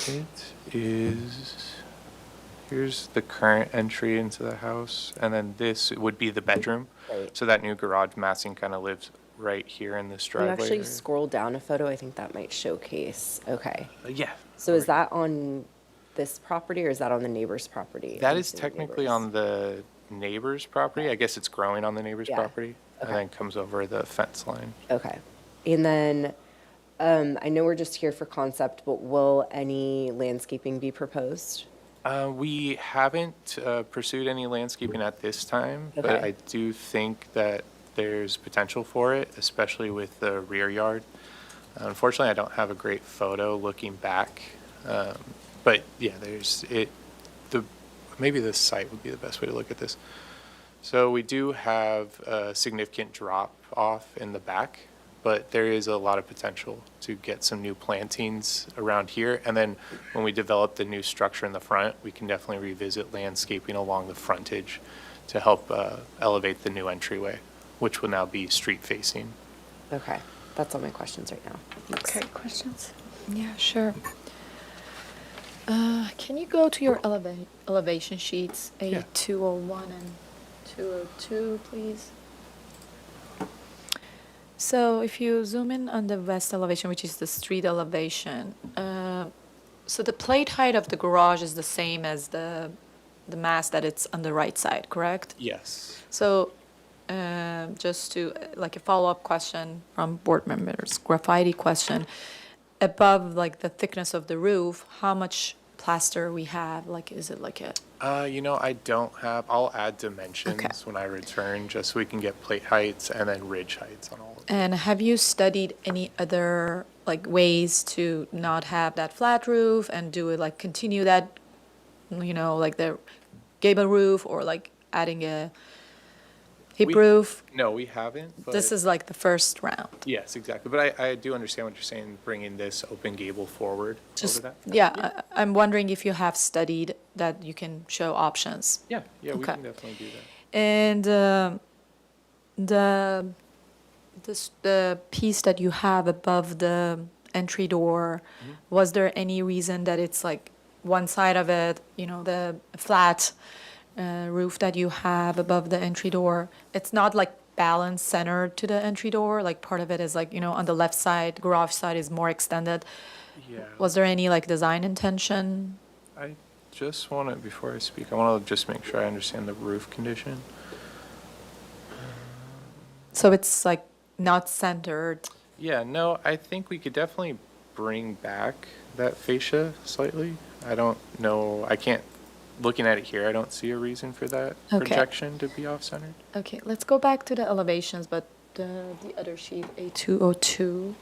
Speaker 10: it is, here's the current entry into the house, and then this would be the bedroom.
Speaker 5: Right.
Speaker 10: So that new garage massing kind of lives right here in this
Speaker 5: Can you
Speaker 10: driveway.
Speaker 5: actually
Speaker 10: area.
Speaker 5: scroll down a photo? I think that might showcase. Okay.
Speaker 10: Yeah.
Speaker 5: So is that on this property or is that on the neighbor's property?
Speaker 10: That
Speaker 5: I'm
Speaker 10: is
Speaker 5: assuming
Speaker 10: technically
Speaker 5: neighbor's.
Speaker 10: on the neighbor's property. I guess it's growing on the neighbor's
Speaker 5: Yeah.
Speaker 10: property
Speaker 5: Okay.
Speaker 10: and then comes over the fence line.
Speaker 5: Okay. And then I know we're just here for concept, but will any landscaping be proposed?
Speaker 10: We haven't pursued any landscaping at this time, but
Speaker 5: Okay.
Speaker 10: I do think that there's potential for it, especially with the rear yard. Unfortunately, I don't have a great photo looking back, but yeah, maybe the site would be the best way to look at this. So we do have a significant drop off in the back, but there is a lot of potential to get some new plantings around here. And then when we develop the new structure in the front, we can definitely revisit landscaping along the frontage to help elevate the new entryway, which will now be street facing.
Speaker 5: Okay. That's all my questions right now. Thanks.
Speaker 1: Okay, questions?
Speaker 3: Yeah, sure. Can you go to your elevation sheets,
Speaker 10: Yeah.
Speaker 3: A201 and 202, please? So if you zoom in on the west elevation, which is the street elevation, so the plate height of the garage is the same as the mass that it's on the right side, correct?
Speaker 10: Yes.
Speaker 3: So just to, like a follow-up question from board members, graffiti question, above like the thickness of the roof, how much plaster we have? Like, is it like a,
Speaker 10: I don't have, I'll add dimensions
Speaker 3: Okay.
Speaker 10: when I return, just so we can get plate heights and then ridge heights on all of them.
Speaker 3: and have you studied any other like ways to not have that flat roof and do it like continue that, like the gable roof or like adding a hip
Speaker 10: We-
Speaker 3: roof?
Speaker 10: No, we haven't, but.
Speaker 3: This is like the first round.
Speaker 10: Yes, exactly. But I do understand what you're saying, bringing this open gable forward
Speaker 3: Just,
Speaker 10: over that.
Speaker 3: yeah, I'm wondering if you have studied that you can show options.
Speaker 10: Yeah, we
Speaker 3: Okay.
Speaker 10: can definitely do that.
Speaker 3: And the piece that you have above the entry door, was there any reason that it's like one side of it, the flat roof that you have above the entry door, it's not like balanced centered to the entry door, like part of it is like, on the left side, garage side is more extended.
Speaker 10: Yeah.
Speaker 3: Was there any like design intention?
Speaker 10: I just want to, before I speak, I want to just make sure I understand the roof condition.
Speaker 3: So it's like not centered.
Speaker 10: Yeah, no, I think we could definitely bring back that fascia slightly. I don't know, I can't, looking at it here, I don't see a reason for that
Speaker 3: Okay.
Speaker 10: projection to be off-centered.
Speaker 3: Okay, let's go back to the elevations, but the other sheet, A202.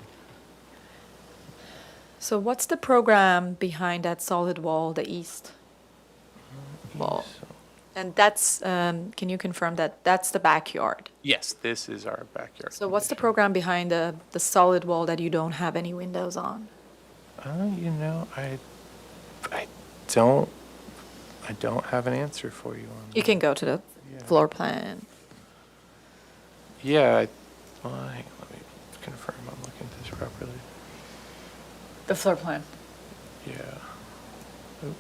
Speaker 3: So what's the program behind that solid wall, the east wall? And that's, can you confirm that that's the backyard?
Speaker 10: Yes, this is our backyard.
Speaker 3: So what's the program behind the solid wall that you don't have any windows on?
Speaker 10: I don't have an answer for you on that.
Speaker 3: You can go to the
Speaker 10: Yeah.
Speaker 3: floor plan.
Speaker 10: Yeah, well, hang on, let me confirm I'm looking at this properly.
Speaker 1: The floor plan.
Speaker 10: Yeah. Oop.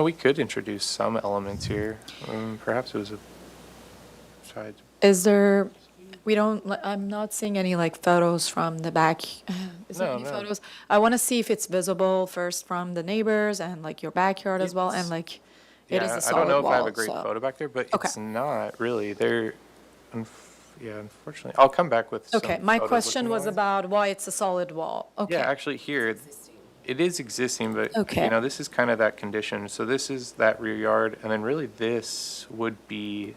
Speaker 10: We could introduce some elements here. Perhaps it was a side.
Speaker 3: Is there, I'm not seeing any like photos from the back. Is there
Speaker 10: No,
Speaker 3: any
Speaker 10: no.
Speaker 3: photos? I want to see if it's visible first from the neighbors and like your backyard as well, and
Speaker 10: It's-
Speaker 3: like it is
Speaker 10: Yeah,
Speaker 3: a
Speaker 10: I
Speaker 3: solid
Speaker 10: don't know
Speaker 3: wall.
Speaker 10: if I have a great
Speaker 3: so-
Speaker 10: photo back there, but
Speaker 3: Okay.
Speaker 10: it's not really. Unfortunately, I'll come back with some
Speaker 3: Okay, my
Speaker 10: photos
Speaker 3: question
Speaker 10: looking
Speaker 3: was
Speaker 10: at it.
Speaker 3: about why it's a solid wall. Okay.
Speaker 10: Yeah, actually here, it is existing, but,
Speaker 3: Okay.
Speaker 10: this is kind of that condition. So this is that rear yard, and then really this would be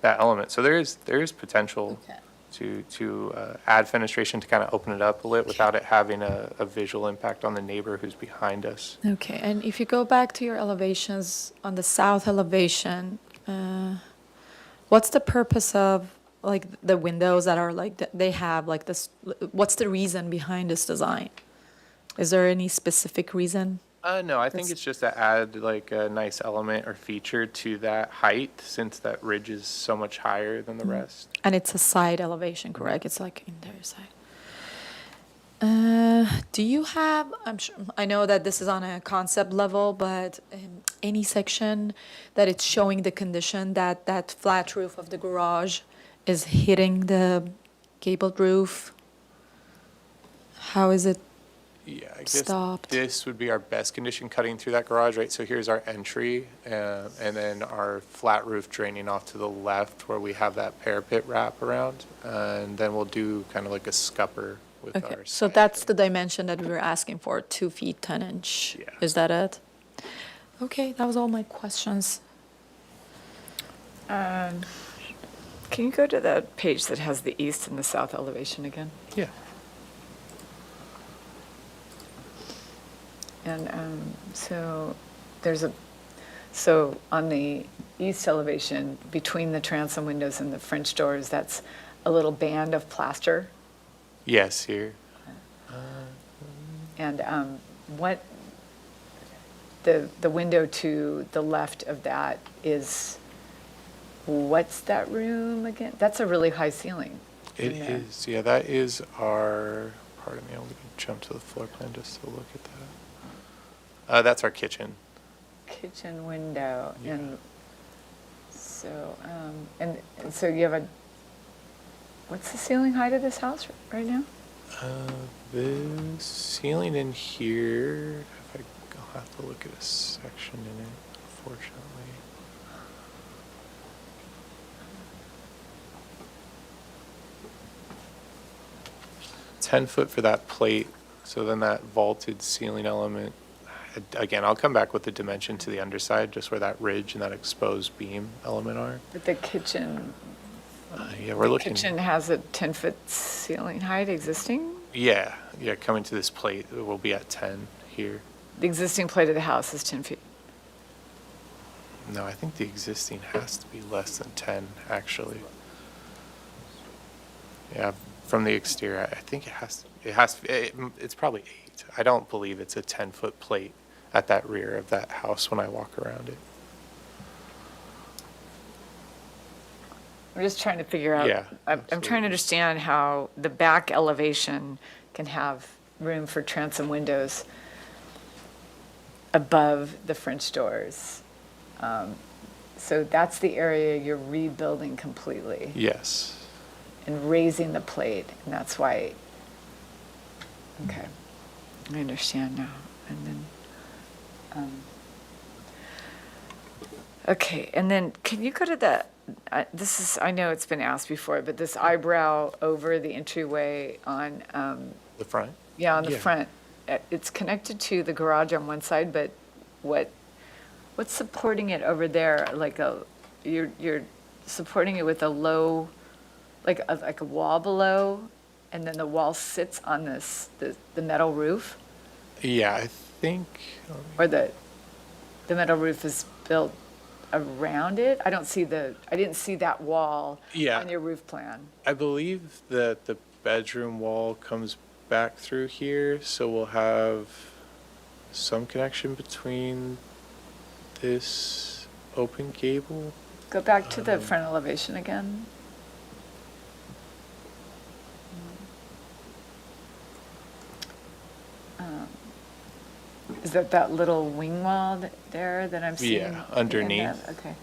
Speaker 10: that element. So there is potential
Speaker 3: Okay.
Speaker 10: to add fenestration to kind of open it up a little without it having a visual impact on the neighbor who's behind us.
Speaker 3: Okay, and if you go back to your elevations, on the south elevation, what's the purpose of like the windows that are like, they have like this, what's the reason behind this design? Is there any specific reason?
Speaker 10: No, I think
Speaker 3: That's-
Speaker 10: it's just to add like a nice element or feature to that height, since that ridge is so much higher than the rest.
Speaker 3: And it's a side elevation, correct? It's like in their side. Do you have, I know that this is on a concept level, but any section that it's showing the condition that that flat roof of the garage is hitting the gabled roof? How is it?
Speaker 10: Yeah, I guess
Speaker 3: Stopped.
Speaker 10: this would be our best condition cutting through that garage, right? So here's our entry, and then our flat roof draining off to the left where we have that parapet wrap around. And then we'll do kind of like a scupper with
Speaker 3: Okay,
Speaker 10: our.
Speaker 3: so
Speaker 10: side
Speaker 3: that's the
Speaker 10: trim.
Speaker 3: dimension that we were asking for, 2 feet, 10 inch.
Speaker 10: Yeah.
Speaker 3: Is that it? Okay, that was all my questions.
Speaker 1: Can you go to the page that has the east and the south elevation again?
Speaker 10: Yeah.
Speaker 1: And so on the east elevation, between the transom windows and the French doors, that's a little band of plaster.
Speaker 10: Yes, here.
Speaker 1: And what, the window to the left of that is, what's that room again? That's a really high ceiling.
Speaker 10: It
Speaker 1: in there.
Speaker 10: is, yeah, that is our, pardon me, I'm going to jump to the floor plan just to look at that. That's our kitchen.
Speaker 1: Kitchen window,
Speaker 10: Yeah.
Speaker 1: and so, and so you have what's the ceiling height of this house right now?
Speaker 10: The ceiling in here, I'll have to look at a section in it, unfortunately. 10 foot for that plate, so then that vaulted ceiling element, again, I'll come back with the dimension to the underside, just where that ridge and that exposed beam element are.
Speaker 1: But the kitchen,
Speaker 10: Yeah, we're
Speaker 1: the
Speaker 10: looking.
Speaker 1: kitchen has a 10-foot ceiling height existing?
Speaker 10: Yeah, coming to this plate, it will be at 10 here.
Speaker 1: The existing plate of the house is 10 feet.
Speaker 10: No, I think the existing has to be less than 10, actually. Yeah, from the exterior, I think it's probably 8. I don't believe it's a 10-foot plate at that rear of that house when I walk around it.
Speaker 1: I'm just trying to figure out.
Speaker 10: Yeah,
Speaker 1: I'm trying
Speaker 10: absolutely.
Speaker 1: to understand how the back elevation can have room for transom windows above the French doors. So that's the area you're rebuilding completely
Speaker 10: Yes.
Speaker 1: and raising the plate, and that's why. Okay, I understand now. And then, okay, and then can you go to the? This is, I know it's been asked before, but this eyebrow over the entryway on,
Speaker 10: The front?
Speaker 1: yeah, on the
Speaker 10: Yeah.
Speaker 1: front. It's connected to the garage on one side, but what's supporting it over there? Like you're supporting it with a low, like a wall below, and then the wall sits on the metal roof,
Speaker 10: Yeah, I think.
Speaker 1: or the metal roof is built around it? I didn't see that wall
Speaker 10: Yeah.
Speaker 1: on your roof plan.
Speaker 10: I believe that the bedroom wall comes back through here, so we'll have some connection between this open gable.
Speaker 1: Go back to the front elevation again. Is that little wing wall there that I'm seeing?
Speaker 10: Yeah, underneath.
Speaker 1: Okay.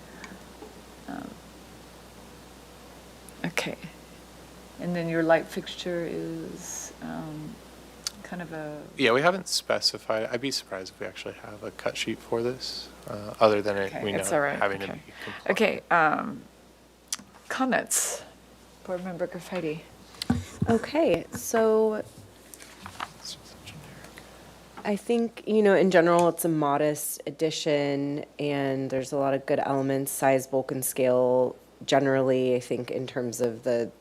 Speaker 1: Okay. And then your light fixture is kind of a,
Speaker 10: Yeah, we haven't specified. I'd be surprised if we actually have a cut sheet for this, other than
Speaker 1: okay,
Speaker 10: we know
Speaker 1: it's all right.
Speaker 10: having to
Speaker 1: Okay.
Speaker 10: be compliant.
Speaker 1: Okay, comments? Board Member Graffiti.
Speaker 5: Okay, so I think, in general, it's a modest addition, and there's a lot of good elements, size, bulk, and scale. Generally, I think in terms of the,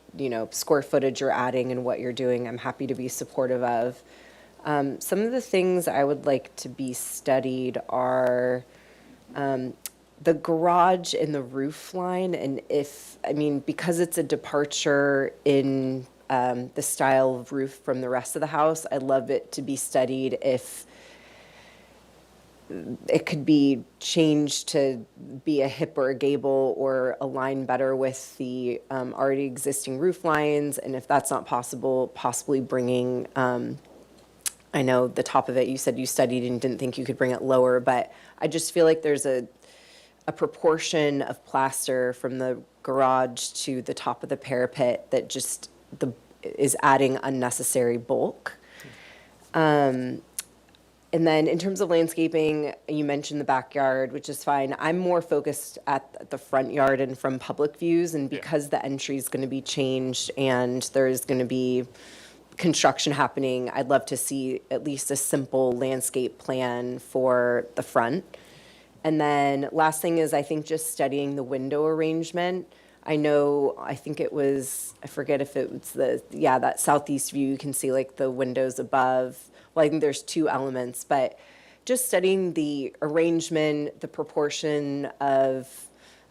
Speaker 5: square footage you're adding and what you're doing, I'm happy to be supportive of. Some of the things I would like to be studied are the garage and the roof line, and because it's a departure in the style of roof from the rest of the house, I'd love it to be studied if it could be changed to be a hip or a gable or align better with the already existing roof lines, and if that's not possible, possibly bringing, I know the top of it, you said you studied and didn't think you could bring it lower, but I just feel like there's a proportion of plaster from the garage to the top of the parapet that just is adding unnecessary bulk. And then in terms of landscaping, you mentioned the backyard, which is fine. I'm more focused at the front yard and from public views, and because the entry is going to be changed and there's going to be construction happening, I'd love to see at least a simple landscape plan for the front. And then last thing is, I think just studying the window arrangement. I think it was, I forget if it was that southeast view, you can see like the windows above. Well, I think there's 2 elements, but just studying the arrangement, the proportion of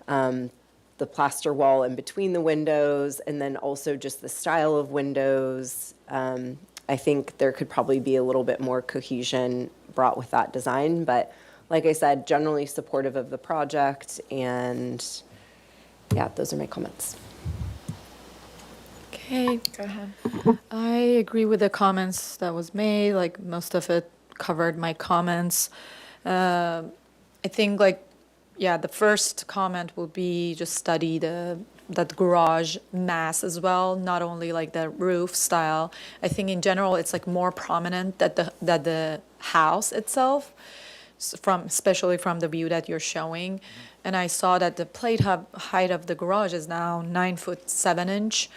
Speaker 5: the plaster wall in between the windows, and then also just the style of windows. I think there could probably be a little bit more cohesion brought with that design, but like I said, generally supportive of the project, and yeah, those are my comments.
Speaker 3: Okay,
Speaker 1: Go ahead.
Speaker 3: I agree with the comments that was made, like most of it covered my comments. I think the first comment will be just study the that garage mass as well, not only like the roof style. I think in general it's like more prominent that the house itself, especially from the view that you're showing. And I saw that the height of the garage is now 9'7".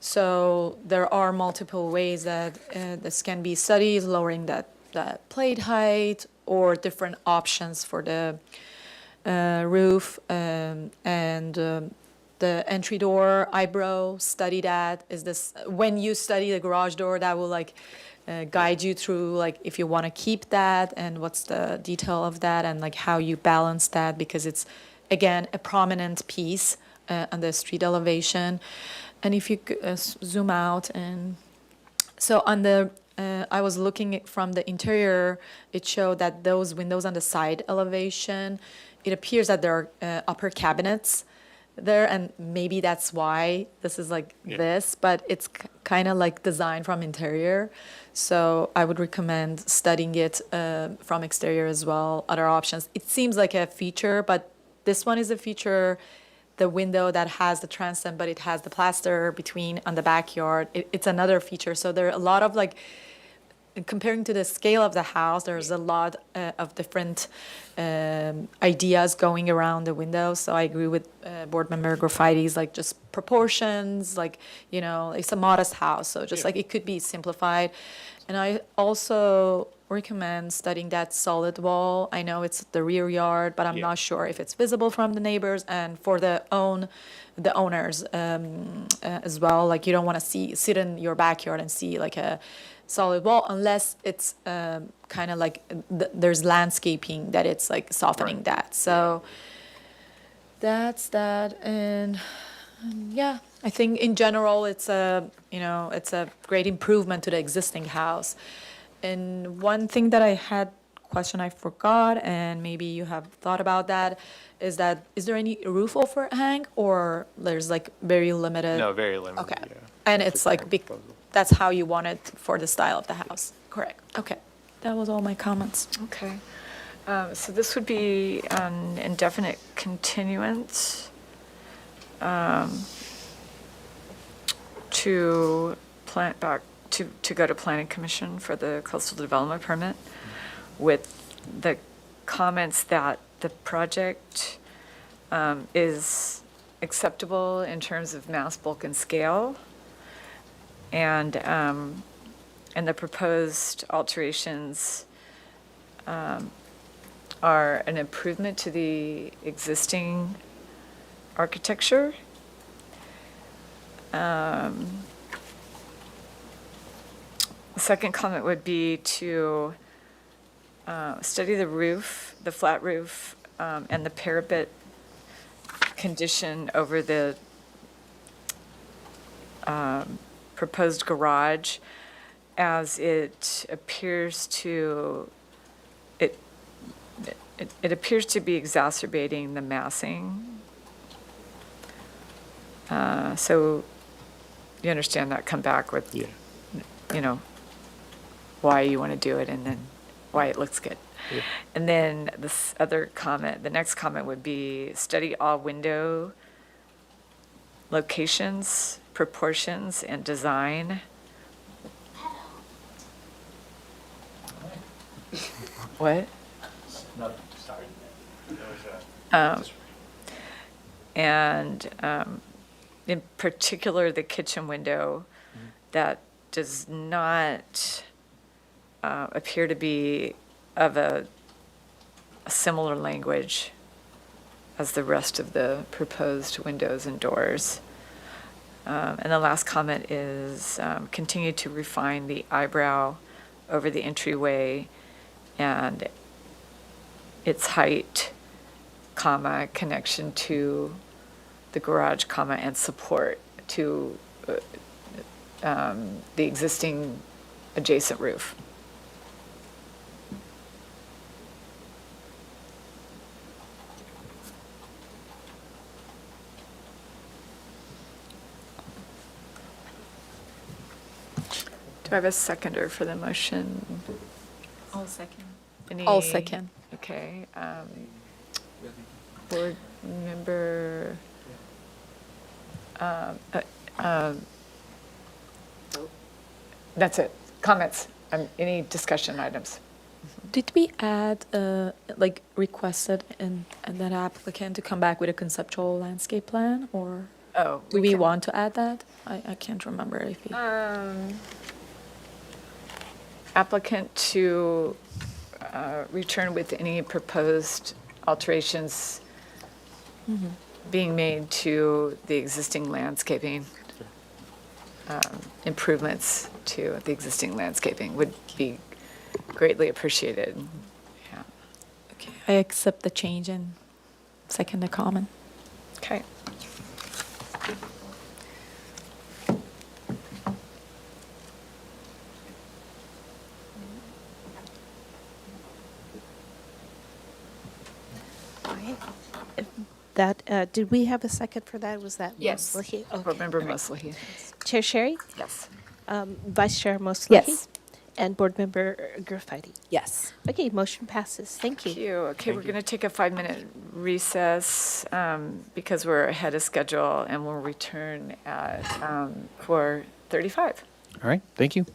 Speaker 3: So there are multiple ways that this can be studied, lowering that plate height or different options for the roof, and the entry door eyebrow, study that. Is this, when you study the garage door, that will like guide you through like if you want to keep that and what's the detail of that and like how you balance that, because it's again a prominent piece on the street elevation. And if you zoom out, and so on the I was looking from the interior, it showed that those windows on the side elevation, it appears that there are upper cabinets there, and maybe that's why this is like this, but it's kind of like designed from interior. So I would recommend studying it from exterior as well, other options. It seems like a feature, but this one is a feature, the window that has the transom, but it has the plaster between on the backyard. It's another feature. So there are a lot of like, comparing to the scale of the house, there's a lot of different ideas going around the window. So I agree with board member Graffiti's, like just proportions, like, you know, it's a modest house. So just like it could be simplified. And I also recommend studying that solid wall. I know it's the rear yard, but I'm not sure if it's visible from the neighbors and for the owners as well. Like you don't want to sit in your backyard and see like a solid wall unless it's kind of like there's landscaping that it's like softening that. So that's that. And yeah, I think in general it's a great improvement to the existing house. And one thing that I had question I forgot, and maybe you have thought about that, is there any roof overhang, or there's like very limited?
Speaker 10: No, very limited.
Speaker 3: Okay.
Speaker 10: Yeah.
Speaker 3: And
Speaker 10: That's
Speaker 3: it's
Speaker 10: the
Speaker 3: like
Speaker 10: current proposal.
Speaker 3: that's how you want it for the style of the house. Correct. Okay. That was all my comments.
Speaker 1: Okay. So this would be an indefinite continuance to go to Planning Commission for the coastal development permit, with the comments that the project is acceptable in terms of mass, bulk, and scale, and the proposed alterations are an improvement to the existing architecture. The second comment would be to study the roof, the flat roof, and the parapet condition over the proposed garage, as it appears to be exacerbating the massing. So you understand that, come back with, you know, why you want to do it and then why it looks good.
Speaker 10: Yeah.
Speaker 1: And then this other comment, the next comment would be study all window locations, proportions, and design. What? And in particular, the kitchen window that does not appear to be of a similar language as the rest of the proposed windows and doors. And the last comment is continue to refine the eyebrow over the entryway and its height, comma, connection to the garage, comma, and support to the existing adjacent roof. Do I have a seconder for the motion?
Speaker 3: I'll second.
Speaker 1: I'll
Speaker 3: second.
Speaker 1: Okay. Board member That's it. Comments? Any discussion items?
Speaker 3: Did we add, like, requested and that applicant to come back with a conceptual landscape plan, or
Speaker 1: Oh,
Speaker 3: do we
Speaker 1: can-
Speaker 3: want to add that? I can't remember if we.
Speaker 1: Applicant to return with any proposed alterations being made to the existing landscaping, improvements to the existing landscaping would be greatly appreciated. Yeah.
Speaker 3: Okay, I accept the change and second the comment.
Speaker 1: Okay.
Speaker 2: That, did we have a second for that? Was that
Speaker 1: Yes.
Speaker 2: Moslehi? Okay.
Speaker 1: Board Member Moslehi.
Speaker 2: Chair Sherry?
Speaker 1: Yes.
Speaker 2: Vice Chair Moslehi?
Speaker 5: Yes.
Speaker 2: And Board Member Graffitti?
Speaker 5: Yes.
Speaker 2: Okay, motion passes. Thank you.
Speaker 1: Thank you. Okay, we're going to take a 5-minute recess because we're ahead of schedule, and we'll return at 4:35.
Speaker 4: All right, thank you.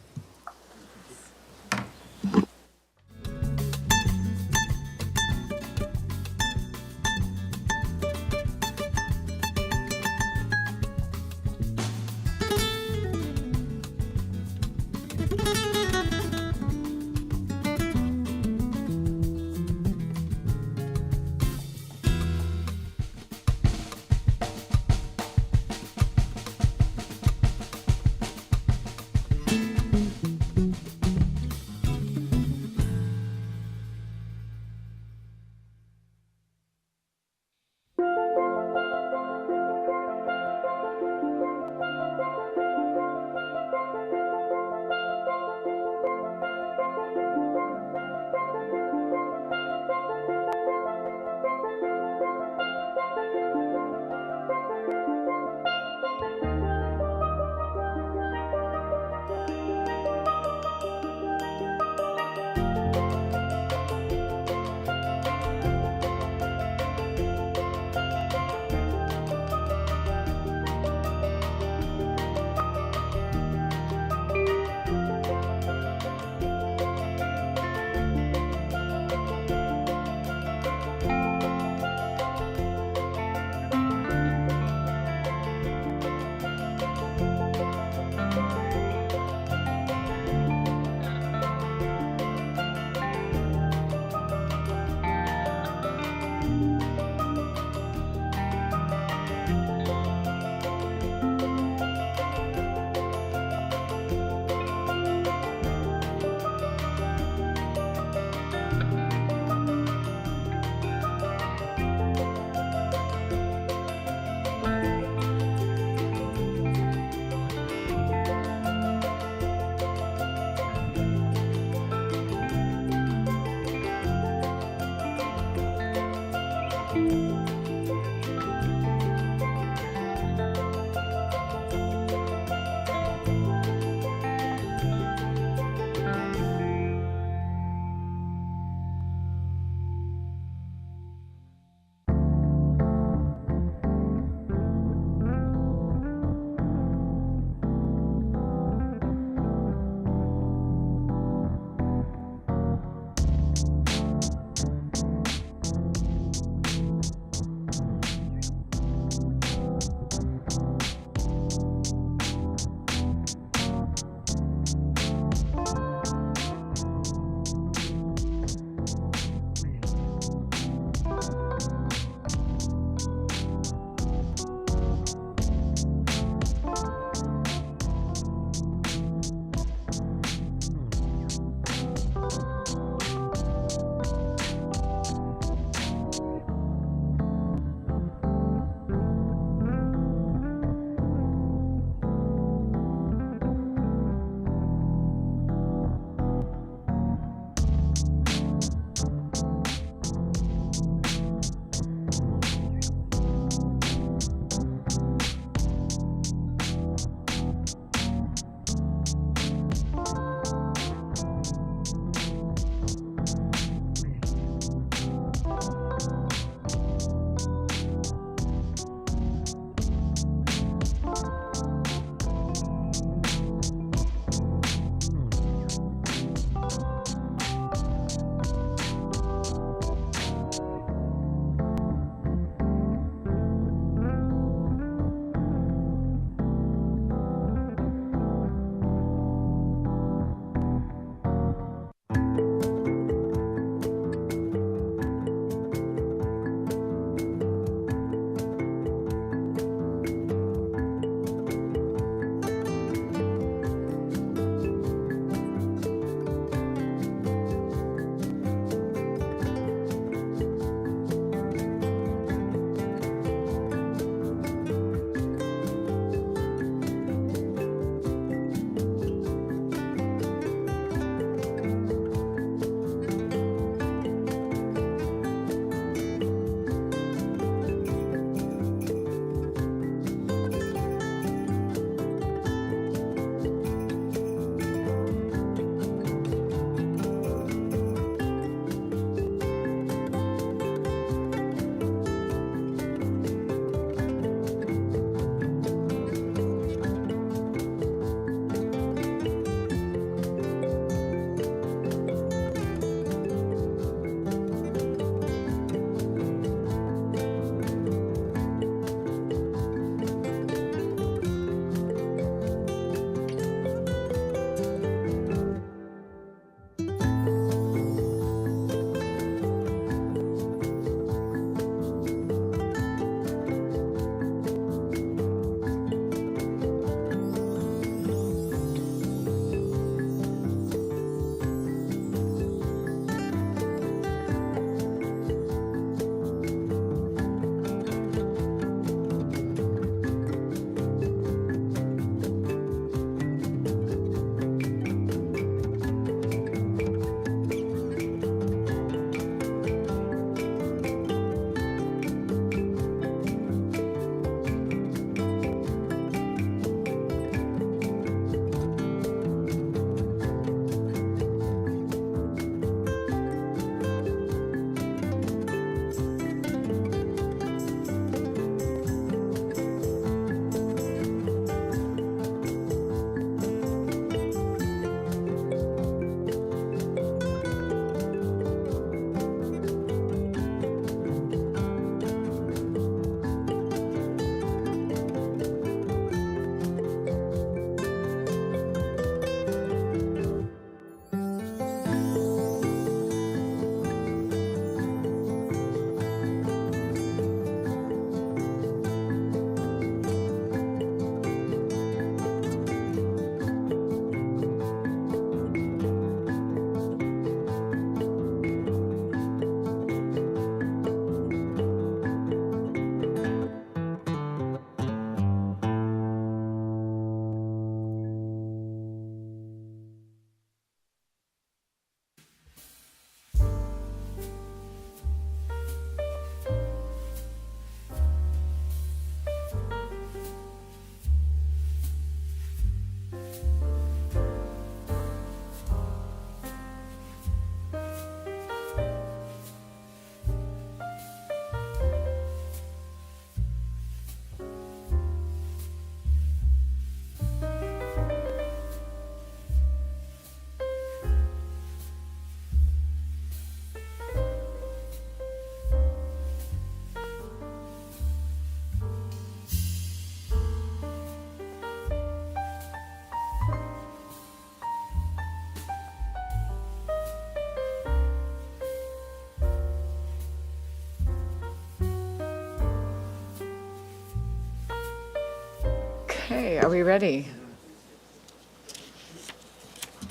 Speaker 1: Okay, are we ready?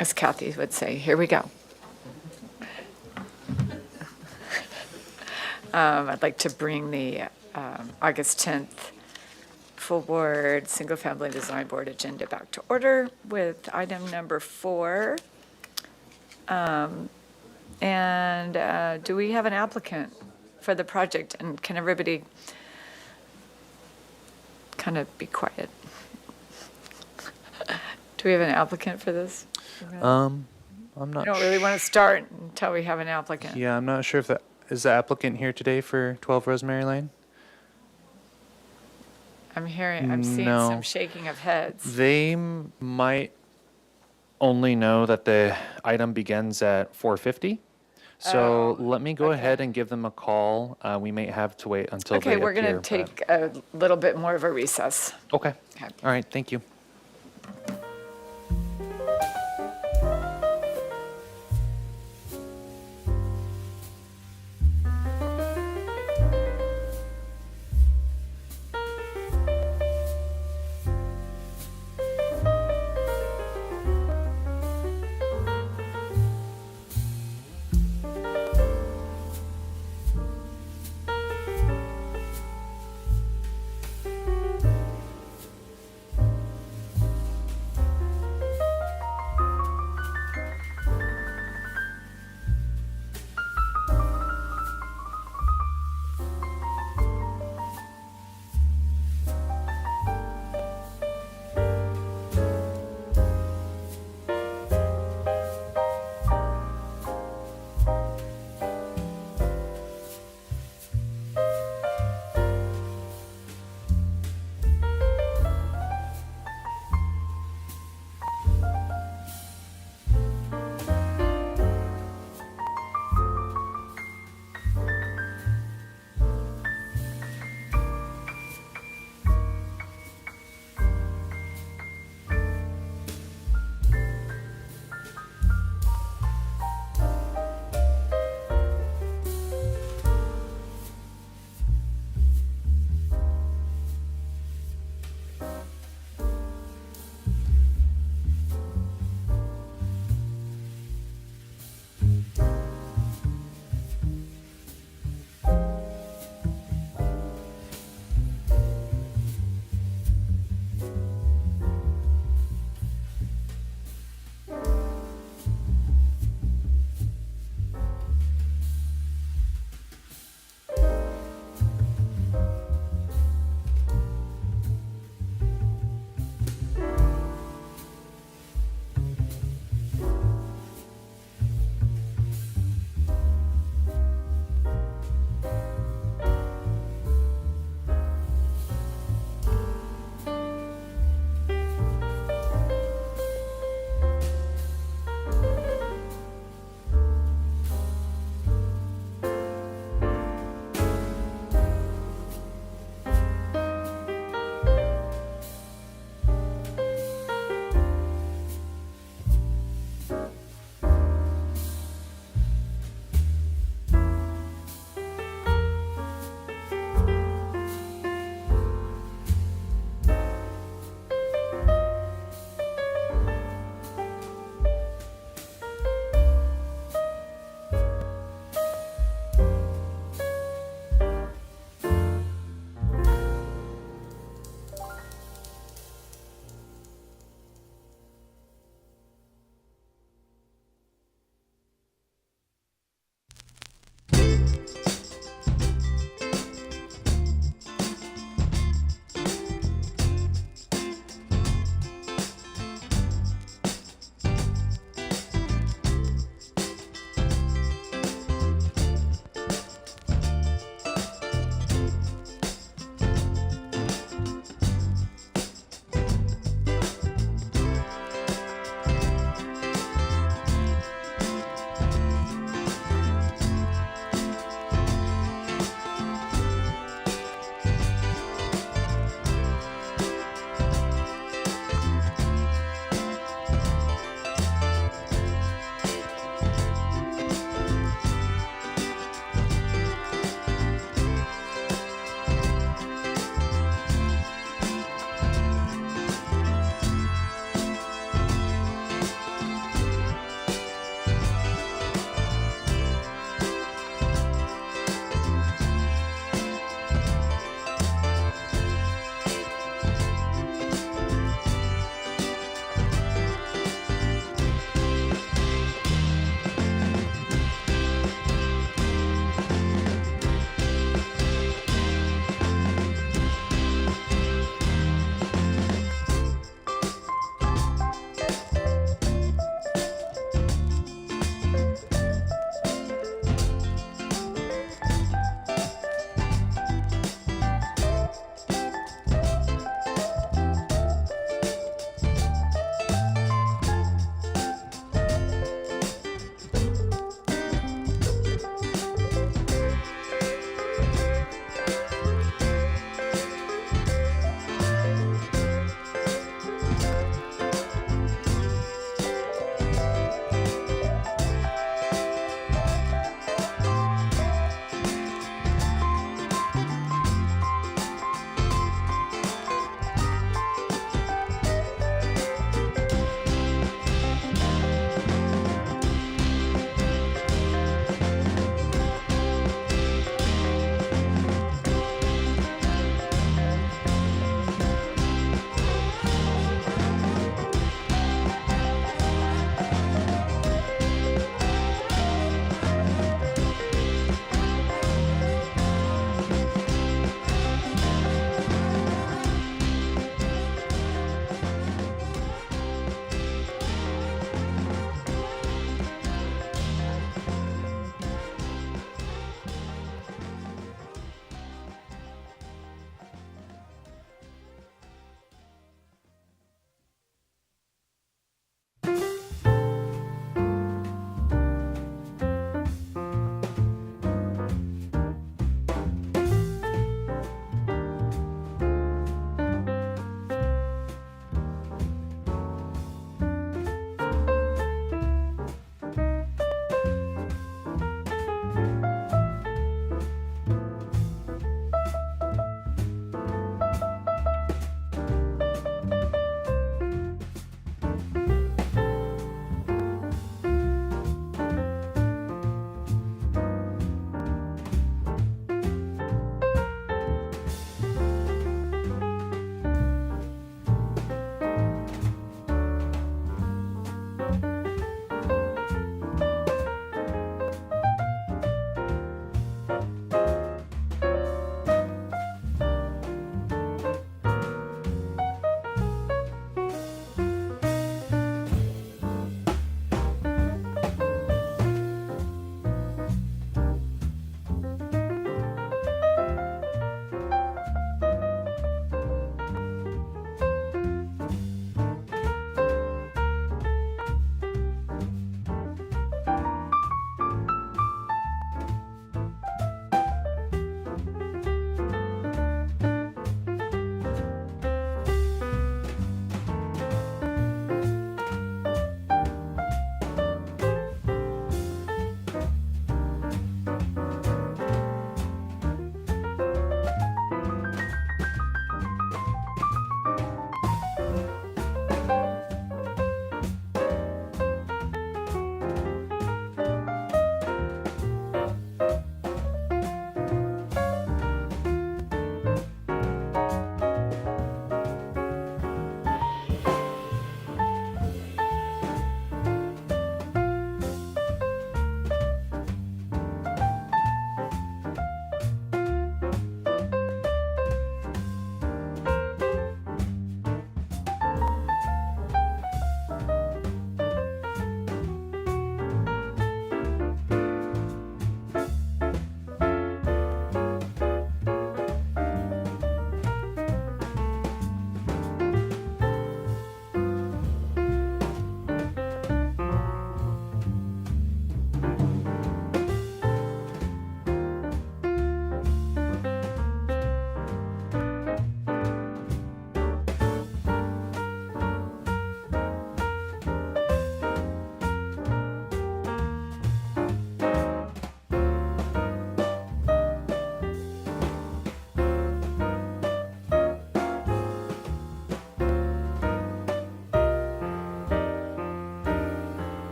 Speaker 1: As Kathy would say, here we go. I'd like to bring the August 10th full board, single-family design board agenda back to order with item number 4. And do we have an applicant for the project? And can everybody kind of be quiet? Do we have an applicant for this?
Speaker 4: I'm
Speaker 1: I
Speaker 4: not.
Speaker 1: don't really want to start until we have an applicant.
Speaker 4: Yeah, I'm not sure if that is the applicant here today for 12 Rosemary Lane.
Speaker 1: I'm seeing
Speaker 4: No.
Speaker 1: some shaking of heads.
Speaker 4: They might only know that the item begins at 4:50. So let me go ahead and give them a call. We may have to wait until they
Speaker 1: Okay, we're going
Speaker 4: appear,
Speaker 1: to take a little bit more of a recess.
Speaker 4: Okay.
Speaker 1: Okay.
Speaker 4: All right. Thank you.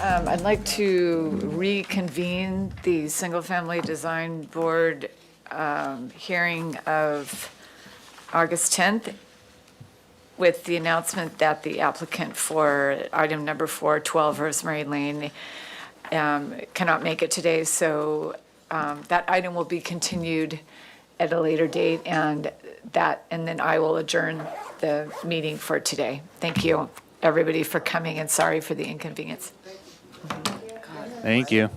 Speaker 1: I'd like to reconvene the Single Family Design Board hearing of August 10th with the announcement that the applicant for item number 412 Rosemary Lane cannot make it today, so that item will be continued at a later date, and then I will adjourn the meeting for today. Thank you, everybody, for coming, and sorry for the inconvenience.
Speaker 4: Thank you.